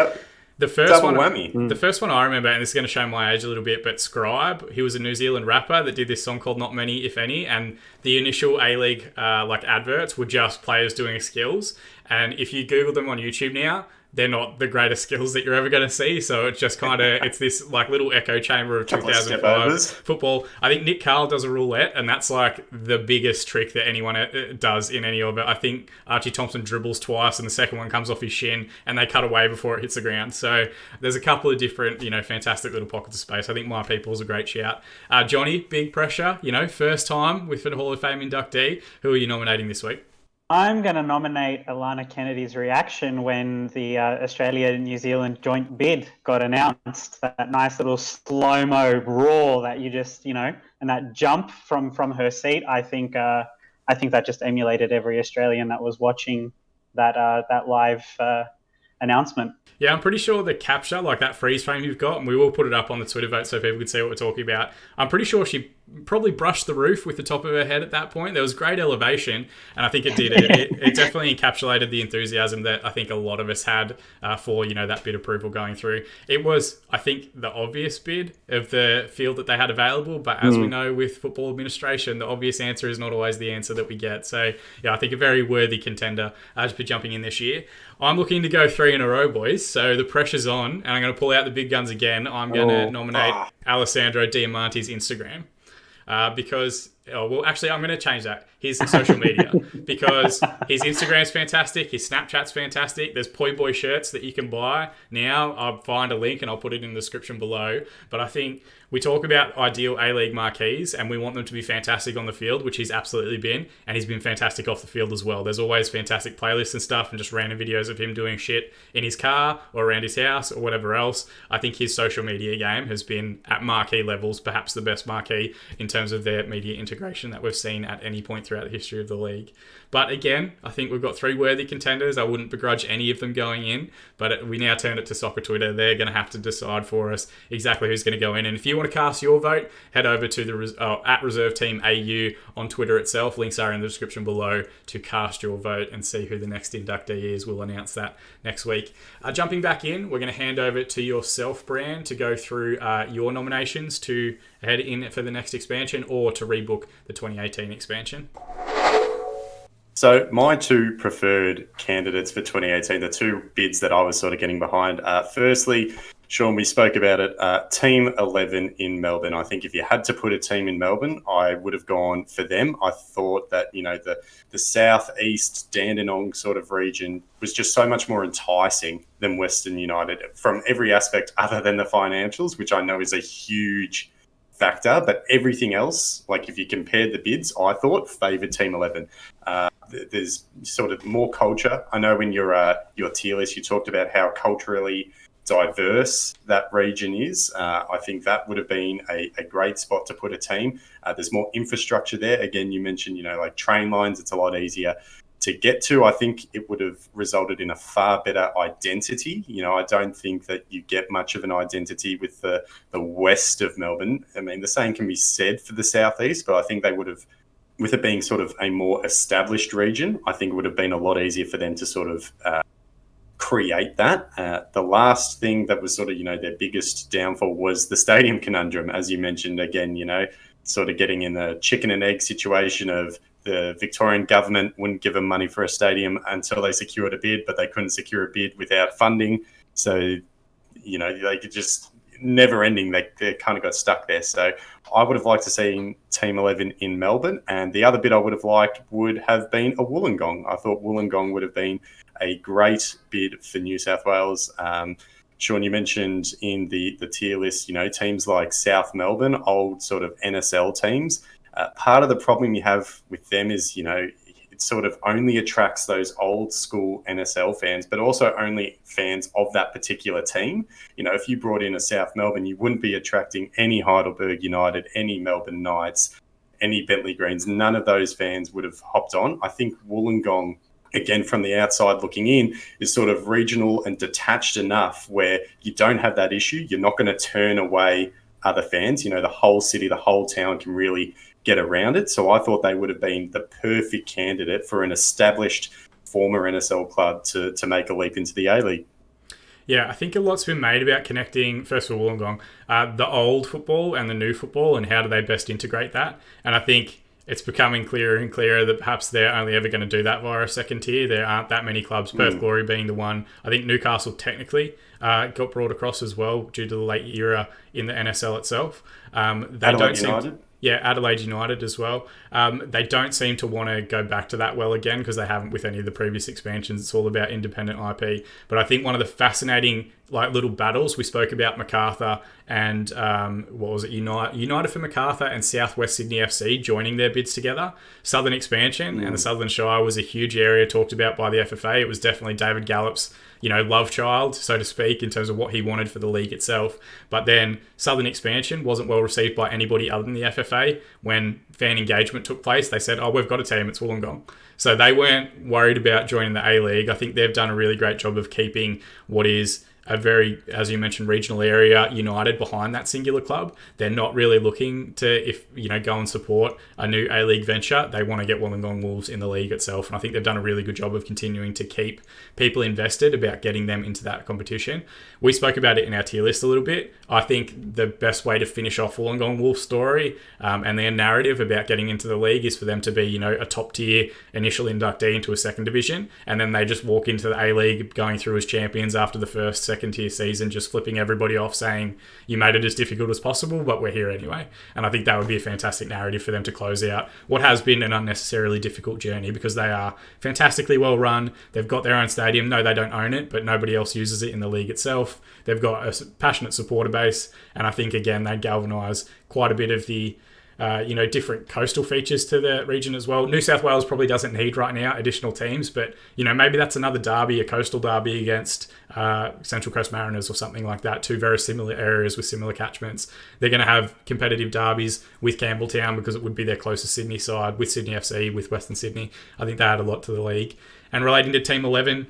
The first one, whammy. The first one I remember, and this is going to show my age a little bit, but Scribe, he was a New Zealand rapper that did this song called Not Many, If Any, and the initial A-League adverts were just players doing skills. And if you Google them on YouTube now, they're not the greatest skills that you're ever going to see. So it's just kind of, it's this little echo chamber of 2005 football. I think Nick Carl does a roulette, and that's the biggest trick that anyone does in any of it. I think Archie Thompson dribbles twice, and the second one comes off his shin, and they cut away before it hits the ground. So there's a couple of different, fantastic little pockets of space. I think My People is a great shout. Johnny, big pressure, first time with a Hall of Fame inductee. Who are you nominating this week? I'm going to nominate Alana Kennedy's reaction when the Australia-New Zealand joint bid got announced. That nice little slow-mo roar that you just, and that jump from her seat. I think that just emulated every Australian that was watching that live announcement. Yeah, I'm pretty sure the capture, that freeze frame you've got, and we will put it up on the Twitter vote so people can see what we're talking about. I'm pretty sure she probably brushed the roof with the top of her head at that point. There was great elevation, and I think it did. It definitely encapsulated the enthusiasm that I think a lot of us had for, that bid approval going through. It was, I think, the obvious bid of the field that they had available, but as we know with football administration, the obvious answer is not always the answer that we get. So, yeah, I think a very worthy contender to be jumping in this year. I'm looking to go 3 in a row, boys, so the pressure's on, and I'm going to pull out the big guns again. I'm going to nominate Alessandro Diamante's Instagram. Because, I'm going to change that. His social media. Because his Instagram's fantastic, his Snapchat's fantastic. There's Poi Boy shirts that you can buy now. I'll find a link and I'll put it in the description below. But I think we talk about ideal A-League marquees and we want them to be fantastic on the field, which he's absolutely been. And he's been fantastic off the field as well. There's always fantastic playlists and stuff and just random videos of him doing shit in his car or around his house or whatever else. I think his social media game has been at marquee levels, perhaps the best marquee in terms of their media integration that we've seen at any point throughout the history of the league. But again, I think we've got 3 worthy contenders. I wouldn't begrudge any of them going in, but we now turn it to Soccer Twitter. They're going to have to decide for us exactly who's going to go in. And if you want to cast your vote, head over to the at Reserve Team AU on Twitter itself. Links are in the description below to cast your vote and see who the next inductee is. We'll announce that next week. Jumping back in, we're going to hand over to yourself, Bran, to go through your nominations to head in for the next expansion or to rebook the 2018 expansion. So my 2 preferred candidates for 2018, the 2 bids that I was sort of getting behind. Firstly, Sean, we spoke about it, Team 11 in Melbourne. I think if you had to put a team in Melbourne, I would have gone for them. I thought that, the southeast Dandenong sort of region was just so much more enticing than Western United from every aspect other than the financials, which I know is a huge factor, but everything else, like if you compared the bids, I thought favoured Team 11. There's sort of more culture. I know in your tier list you talked about how culturally diverse that region is. I think that would have been a great spot to put a team. There's more infrastructure there. Again, you mentioned, like train lines, it's a lot easier to get to. I think it would have resulted in a far better identity. I don't think that you get much of an identity with the west of Melbourne. I mean, the same can be said for the southeast, but I think they would have, with it being sort of a more established region, I think it would have been a lot easier for them to sort of create that. The last thing that was sort of, their biggest downfall was the Stadium Conundrum, as you mentioned, again, sort of getting in the chicken and egg situation of the Victorian government wouldn't give them money for a stadium until they secured a bid, but they couldn't secure a bid without funding. So, they could just never ending. They kind of got stuck there. So I would have liked to see Team 11 in Melbourne. And the other bit I would have liked would have been a Wollongong. I thought Wollongong would have been a great bid for New South Wales. Shaun, you mentioned in the tier list, teams like South Melbourne, old sort of NSL teams. Part of the problem you have with them is, it sort of only attracts those old school NSL fans, but also only fans of that particular team. If you brought in a South Melbourne, you wouldn't be attracting any Heidelberg United, any Melbourne Knights, any Bentley Greens. None of those fans would have hopped on. I think Wollongong, again, from the outside looking in, is sort of regional and detached enough where you don't have that issue. You're not going to turn away other fans. The whole city, the whole town can really get around it. So I thought they would have been the perfect candidate for an established former NSL club to make a leap into the A-League. Yeah, I think a lot's been made about connecting, first of all, Wollongong, the old football and the new football, and how do they best integrate that. And I think it's becoming clearer and clearer that perhaps they're only ever going to do that via a second tier. There aren't that many clubs, Perth Glory being the one. I think Newcastle technically got brought across as well due to the late era in the NSL itself. Adelaide United as well. They don't seem to want to go back to that well again because they haven't with any of the previous expansions. It's all about independent IP. But I think one of the fascinating little battles, we spoke about Macarthur and United for Macarthur and Southwest Sydney FC joining their bids together. Southern expansion and the Southern Shire was a huge area talked about by the FFA. It was definitely David Gallup's love child, so to speak, in terms of what he wanted for the league itself. But then Southern expansion wasn't well received by anybody other than the FFA. When fan engagement took place, they said, we've got a team, it's Wollongong. So they weren't worried about joining the A-League. I think they've done a really great job of keeping what is a very, as you mentioned, regional area united behind that singular club. They're not really looking to, go and support a new A-League venture. They want to get Wollongong Wolves in the league itself. And I think they've done a really good job of continuing to keep people invested about getting them into that competition. We spoke about it in our tier list a little bit. I think the best way to finish off Wollongong Wolves' story and their narrative about getting into the league is for them to be, a top tier initial inductee into a second division. And then they just walk into the A-League going through as champions after the first, second tier season, just flipping everybody off, saying you made it as difficult as possible, but we're here anyway. And I think that would be a fantastic narrative for them to close out what has been an unnecessarily difficult journey, because they are fantastically well run. They've got their own stadium. No, they don't own it, but nobody else uses it in the league itself. They've got a passionate supporter base, and I think again they galvanise quite a bit of the different coastal features to the region as well. New South Wales probably doesn't need right now additional teams, but maybe that's another derby, a coastal derby against Central Coast Mariners or something like that. Two very similar areas with similar catchments. They're going to have competitive derbies with Campbelltown because it would be their closest Sydney side, with Sydney FC, with Western Sydney. I think they add a lot to the league. And relating to Team 11,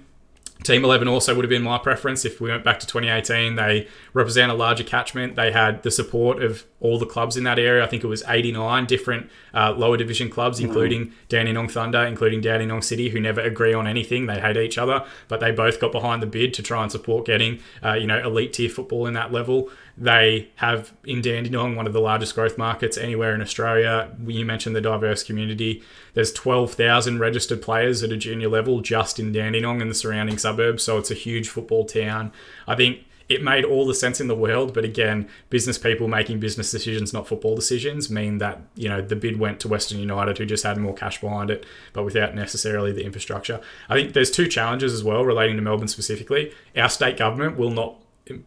Team 11 also would have been my preference if we went back to 2018. They represent a larger catchment. They had the support of all the clubs in that area. I think it was 89 different lower division clubs, including Dandenong Thunder, including Dandenong City, who never agree on anything. They hate each other, but they both got behind the bid to try and support getting elite tier football in that level. They have in Dandenong one of the largest growth markets anywhere in Australia. You mentioned the diverse community. There's 12,000 registered players at a junior level just in Dandenong and the surrounding suburbs, so it's a huge football town. I think it made all the sense in the world, but again, business people making business decisions, not football decisions, mean that the bid went to Western United, who just had more cash behind it, but without necessarily the infrastructure. I think there's two challenges as well relating to Melbourne specifically. Our state government will not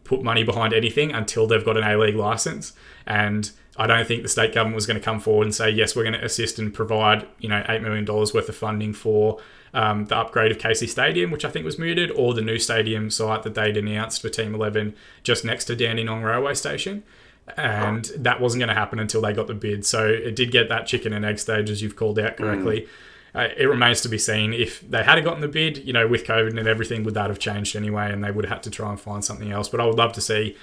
put money behind anything until they've got an A-League license, and I don't think the state government was going to come forward and say, yes, we're going to assist and provide, $8 million worth of funding for the upgrade of Casey Stadium, which I think was mooted, or the new stadium site that they'd announced for Team 11 just next to Dandenong Railway Station. And that wasn't going to happen until they got the bid. So it did get that chicken and egg stage, as you've called out correctly. It remains to be seen if they had gotten the bid, with COVID and everything, would that have changed anyway, and they would have had to try and find something else. But I would love to see,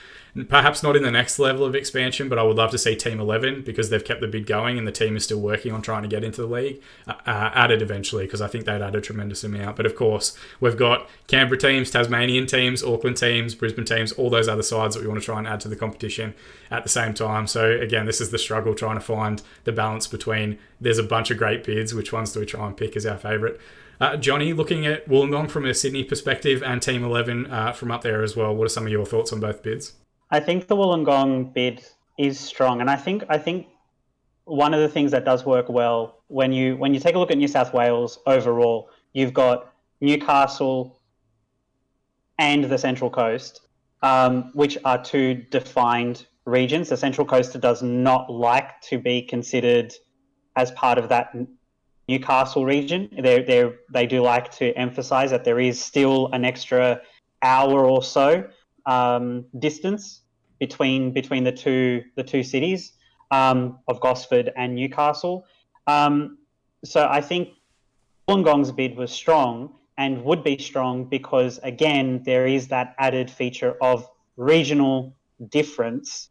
perhaps not in the next level of expansion, but I would love to see Team 11, because they've kept the bid going and the team is still working on trying to get into the league, added eventually, because I think they'd add a tremendous amount. But of course, we've got Canberra teams, Tasmanian teams, Auckland teams, Brisbane teams, all those other sides that we want to try and add to the competition at the same time. So again, this is the struggle, trying to find the balance between, there's a bunch of great bids, which ones do we try and pick as our favourite? Johnny, looking at Wollongong from a Sydney perspective and Team 11 from up there as well, what are some of your thoughts on both bids? I think the Wollongong bid is strong, and I think one of the things that does work well when you take a look at New South Wales overall, you've got Newcastle and the Central Coast, which are two defined regions. The Central Coast does not like to be considered as part of that Newcastle region. They do like to emphasise that there is still an extra hour or so distance between the two cities of Gosford and Newcastle. So I think Wollongong's bid was strong and would be strong because, again, there is that added feature of regional difference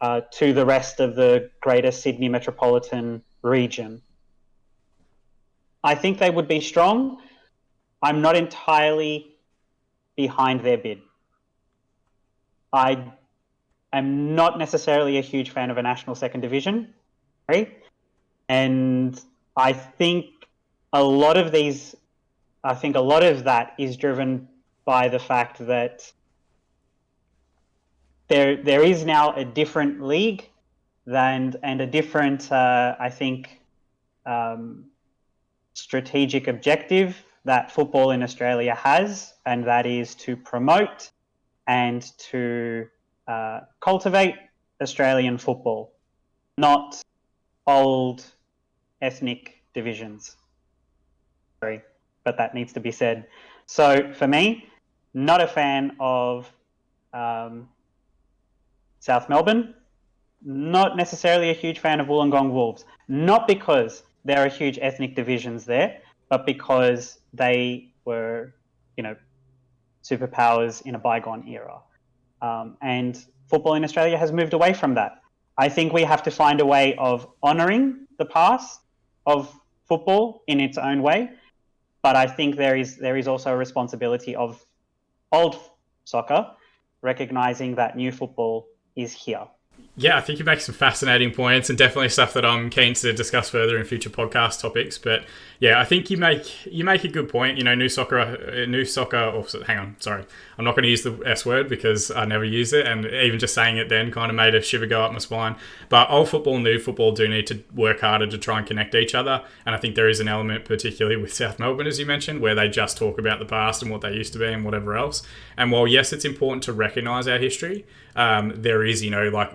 to the rest of the greater Sydney metropolitan region. I think they would be strong. I'm not entirely behind their bid. I am not necessarily a huge fan of a national second division, right? And I think a lot of that is driven by the fact that there is now a different league and a different, strategic objective that football in Australia has, and that is to promote and to cultivate Australian football, not old ethnic divisions. Sorry, but that needs to be said. So for me, not a fan of South Melbourne, not necessarily a huge fan of Wollongong Wolves, not because there are huge ethnic divisions there, but because they were, superpowers in a bygone era. And football in Australia has moved away from that. I think we have to find a way of honouring the past of football in its own way, but I think there is also a responsibility of old soccer recognising that new football is here. Yeah, I think you make some fascinating points and definitely stuff that I'm keen to discuss further in future podcast topics. But yeah, I think you make a good point. New soccer. Oh, hang on, sorry, I'm not going to use the S word because I never use it, and even just saying it then kind of made a shiver go up my spine. But old football and new football do need to work harder to try and connect each other, and I think there is an element, particularly with South Melbourne, as you mentioned, where they just talk about the past and what they used to be and whatever else. And while yes, it's important to recognise our history, there is,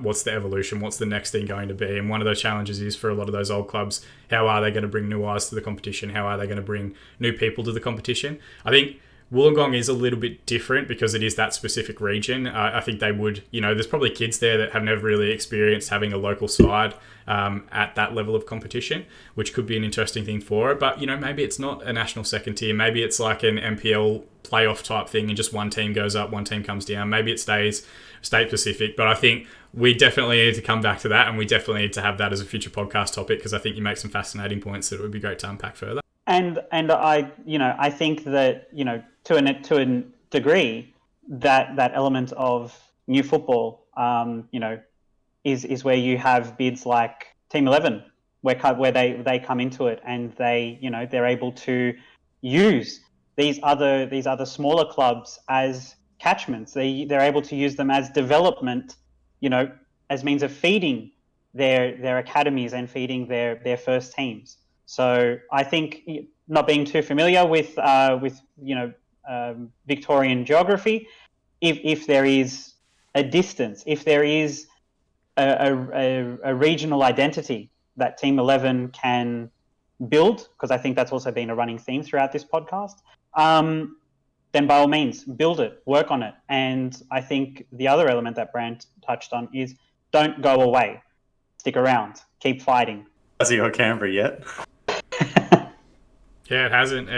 what's the evolution, what's the next thing going to be? And one of those challenges is for a lot of those old clubs, how are they going to bring new eyes to the competition? How are they going to bring new people to the competition? I think Wollongong is a little bit different because it is that specific region. I think they would, there's probably kids there that have never really experienced having a local side at that level of competition, which could be an interesting thing for it. But, maybe it's not a national second tier. Maybe it's like an MPL playoff type thing and just one team goes up, one team comes down. Maybe it stays state specific. But I think we definitely need to come back to that, and we definitely need to have that as a future podcast topic because I think you make some fascinating points that it would be great to unpack further. And I think that, to a degree, that element of new football, is where you have bids like Team 11, where they come into it and they're able to use these other smaller clubs as catchments. They're able to use them as development, as means of feeding their academies and feeding their first teams. So I think, not being too familiar with Victorian geography, if there is a distance, if there is a regional identity that Team 11 can build, because I think that's also been a running theme throughout this podcast, then by all means, build it, work on it. And I think the other element that Bran touched on is don't go away. Stick around. Keep fighting. Has he got Canberra yet? Yeah, it hasn't.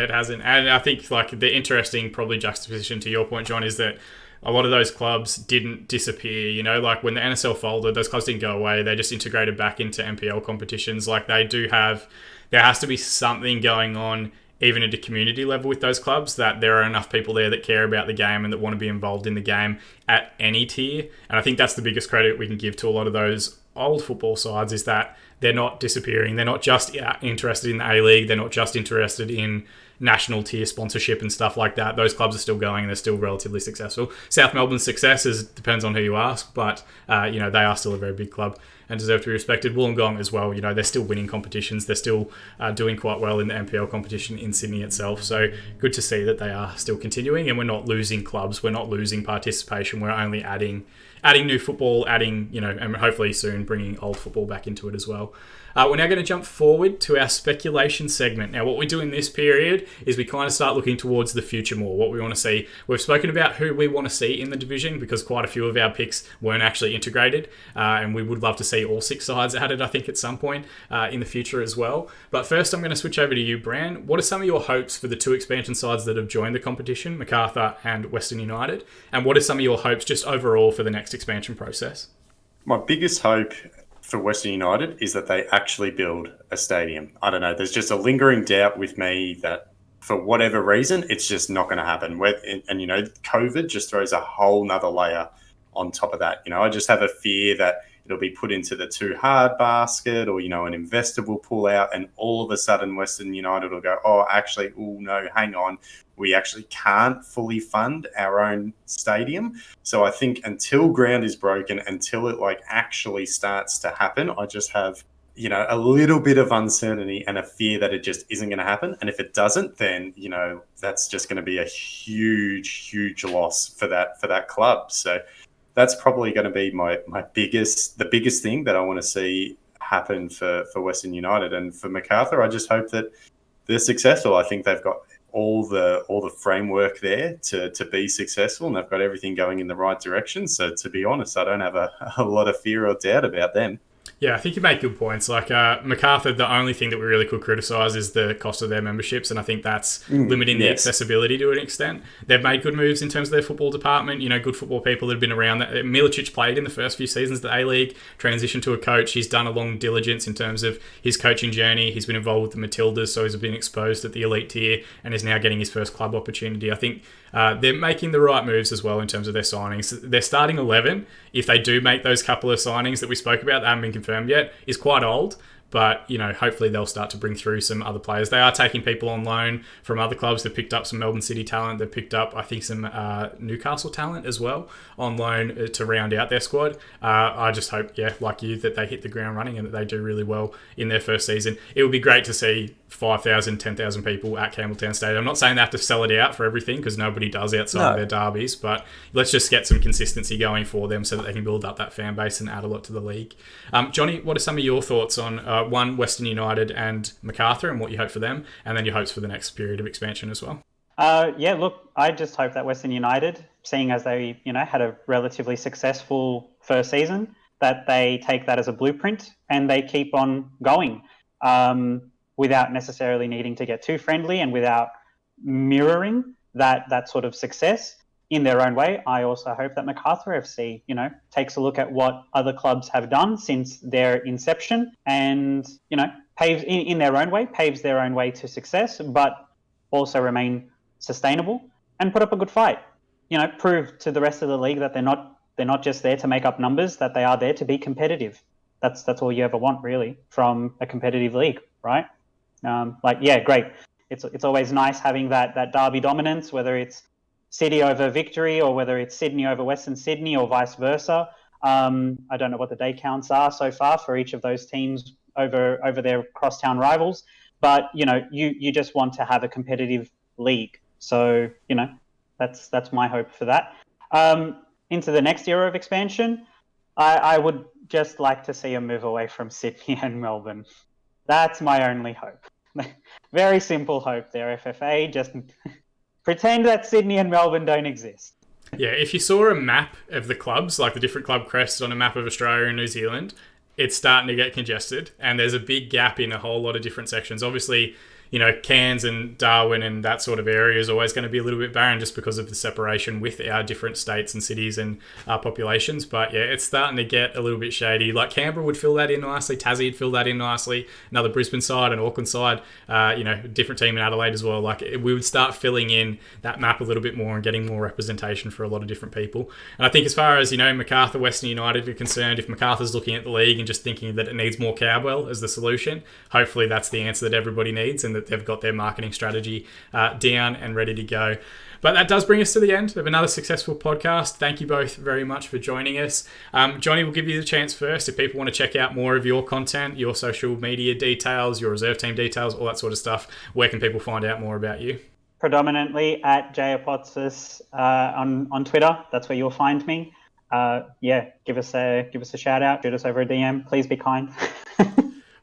And I think like the interesting probably juxtaposition to your point, John, is that a lot of those clubs didn't disappear. You know, like when the NSL folded, those clubs didn't go away. They just integrated back into NPL competitions. Like they do have, there has to be something going on even at a community level with those clubs, that there are enough people there that care about the game and that want to be involved in the game at any tier. And I think that's the biggest credit we can give to a lot of those old football sides, is that they're not disappearing. They're not just interested in the A-League. They're not just interested in national tier sponsorship and stuff like that. Those clubs are still going and they're still relatively successful. South Melbourne's success depends on who you ask, but they are still a very big club and deserve to be respected. Wollongong as well, they're still winning competitions. They're still doing quite well in the NPL competition in Sydney itself. So good to see that they are still continuing, and we're not losing clubs. We're not losing participation. We're only adding new football, and hopefully soon bringing old football back into it as well. We're now going to jump forward to our speculation segment. Now, what we do in this period is we kind of start looking towards the future more, what we want to see. We've spoken about who we want to see in the division, because quite a few of our picks weren't actually integrated, and we would love to see all 6 sides added, I think, at some point in the future as well. But first, I'm going to switch over to you, Bran. What are some of your hopes for the 2 expansion sides that have joined the competition, Macarthur and Western United? And what are some of your hopes just overall for the next expansion process? My biggest hope for Western United is that they actually build a stadium. I don't know. There's just a lingering doubt with me that for whatever reason, it's just not going to happen. And COVID just throws a whole nother layer on top of that. I just have a fear that it'll be put into the too hard basket, or, an investor will pull out, and all of a sudden Western United will go, no, hang on. We actually can't fully fund our own stadium. So I think until ground is broken, until it actually starts to happen, I just have, a little bit of uncertainty and a fear that it just isn't going to happen. And if it doesn't, then, that's just going to be a huge, huge loss for that club. So that's probably going to be the biggest thing that I want to see happen for Western United. And for Macarthur, I just hope that they're successful. I think they've got all the framework there to be successful, and they've got everything going in the right direction. So to be honest, I don't have a lot of fear or doubt about them. Yeah, I think you make good points. Like Macarthur, the only thing that we really could criticise is the cost of their memberships, and I think that's limiting the accessibility to an extent. They've made good moves in terms of their football department. Good football people that have been around. Milicic played in the first few seasons of the A-League, transitioned to a coach. He's done a long diligence in terms of his coaching journey. He's been involved with the Matildas, so he's been exposed at the elite tier and is now getting his first club opportunity. I think they're making the right moves as well in terms of their signings. Their starting 11, if they do make those couple of signings that we spoke about that haven't been confirmed yet, is quite old. But, hopefully they'll start to bring through some other players. They are taking people on loan from other clubs. They've picked up some Melbourne City talent. They've picked up, I think, some Newcastle talent as well on loan to round out their squad. I just hope, like you, that they hit the ground running and that they do really well in their first season. It would be great to see 5,000, 10,000 people at Campbelltown Stadium. I'm not saying they have to sell it out for everything, because nobody does outside of their derbies, but let's just get some consistency going for them so that they can build up that fan base and add a lot to the league. Johnny, what are some of your thoughts on one, Western United and Macarthur, and what you hope for them, and then your hopes for the next period of expansion as well? Look, I just hope that Western United, seeing as they, had a relatively successful first season, that they take that as a blueprint and they keep on going without necessarily needing to get too friendly, and without mirroring that sort of success in their own way. I also hope that Macarthur FC, takes a look at what other clubs have done since their inception, and, paves in their own way, paves their own way to success, but also remain sustainable and put up a good fight. Prove to the rest of the league that they're not just there to make up numbers, that they are there to be competitive. That's all you ever want, really, from a competitive league, right? Great. It's always nice having that derby dominance, whether it's City over Victory or whether it's Sydney over Western Sydney or vice versa. I don't know what the day counts are so far for each of those teams over their crosstown rivals, but you just want to have a competitive league. So that's my hope for that. Into the next era of expansion, I would just like to see a move away from Sydney and Melbourne. That's my only hope. Very simple hope there, FFA. Just pretend that Sydney and Melbourne don't exist. Yeah, if you saw a map of the clubs, like the different club crests on a map of Australia and New Zealand, it's starting to get congested, and there's a big gap in a whole lot of different sections. Obviously, you know, Cairns and Darwin and that sort of area is always going to be a little bit barren just because of the separation with our different states and cities and our populations. But yeah, it's starting to get a little bit shady. Like Canberra would fill that in nicely. Tassie would fill that in nicely. Another Brisbane side and Auckland side, you know, different team in Adelaide as well. Like we would start filling in that map a little bit more and getting more representation for a lot of different people. And I think as far as, you know, Macarthur, Western United are concerned, if Macarthur's looking at the league and just thinking that it needs more cowbell as the solution, hopefully that's the answer that everybody needs and that they've got their marketing strategy down and ready to go. But that does bring us to the end of another successful podcast. Thank you both very much for joining us. Johnny, we'll give you the chance first. If people want to check out more of your content, your social media details, your reserve team details, all that sort of stuff, where can people find out more about you? Predominantly at Apotsis on Twitter. That's where you'll find me. Yeah, give us a shout out. Shoot us over a DM. Please be kind.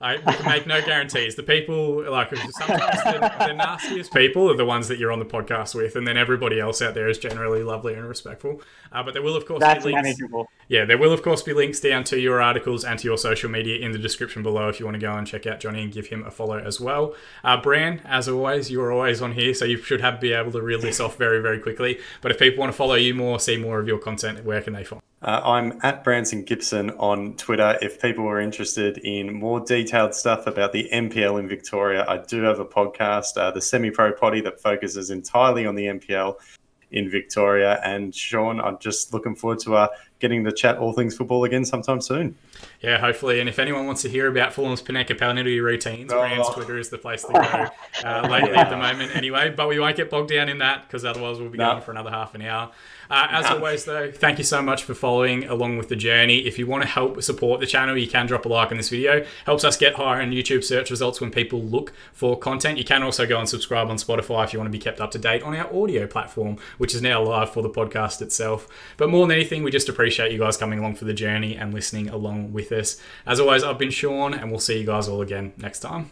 I can make no guarantees. The people, like, sometimes the nastiest people are the ones that you're on the podcast with, and then everybody else out there is generally lovely and respectful. But there will, of course, That's be links. manageable. Yeah, there will, of course, be links down to your articles and to your social media in the description below if you want to go and check out Johnny and give him a follow as well. Bran, as always, you're always on here, so you should be able to reel this off very, very quickly. But if people want to follow you more, see more of your content, where can they find? I'm at Bran Gibson on Twitter. If people are interested in more detailed stuff about the NPL in Victoria, I do have a podcast, the Semi-Pro Potty, that focuses entirely on the NPL in Victoria. And Sean, I'm just looking forward to getting to chat all things football again sometime soon. Yeah, hopefully. And if anyone wants to hear about Fulham's Panenka penalty routines, Bran's Twitter is the place to go lately at the moment anyway. But we won't get bogged down in that because otherwise we'll be going for another half an hour. As always, though, thank you so much for following along with the journey. If you want to help support the channel, you can drop a like on this video. Helps us get higher in YouTube search results when people look for content. You can also go and subscribe on Spotify if you want to be kept up to date on our audio platform, which is now live for the podcast itself. But more than anything, we just appreciate you guys coming along for the journey and listening along with us. As always, I've been Sean, and we'll see you guys all again next time.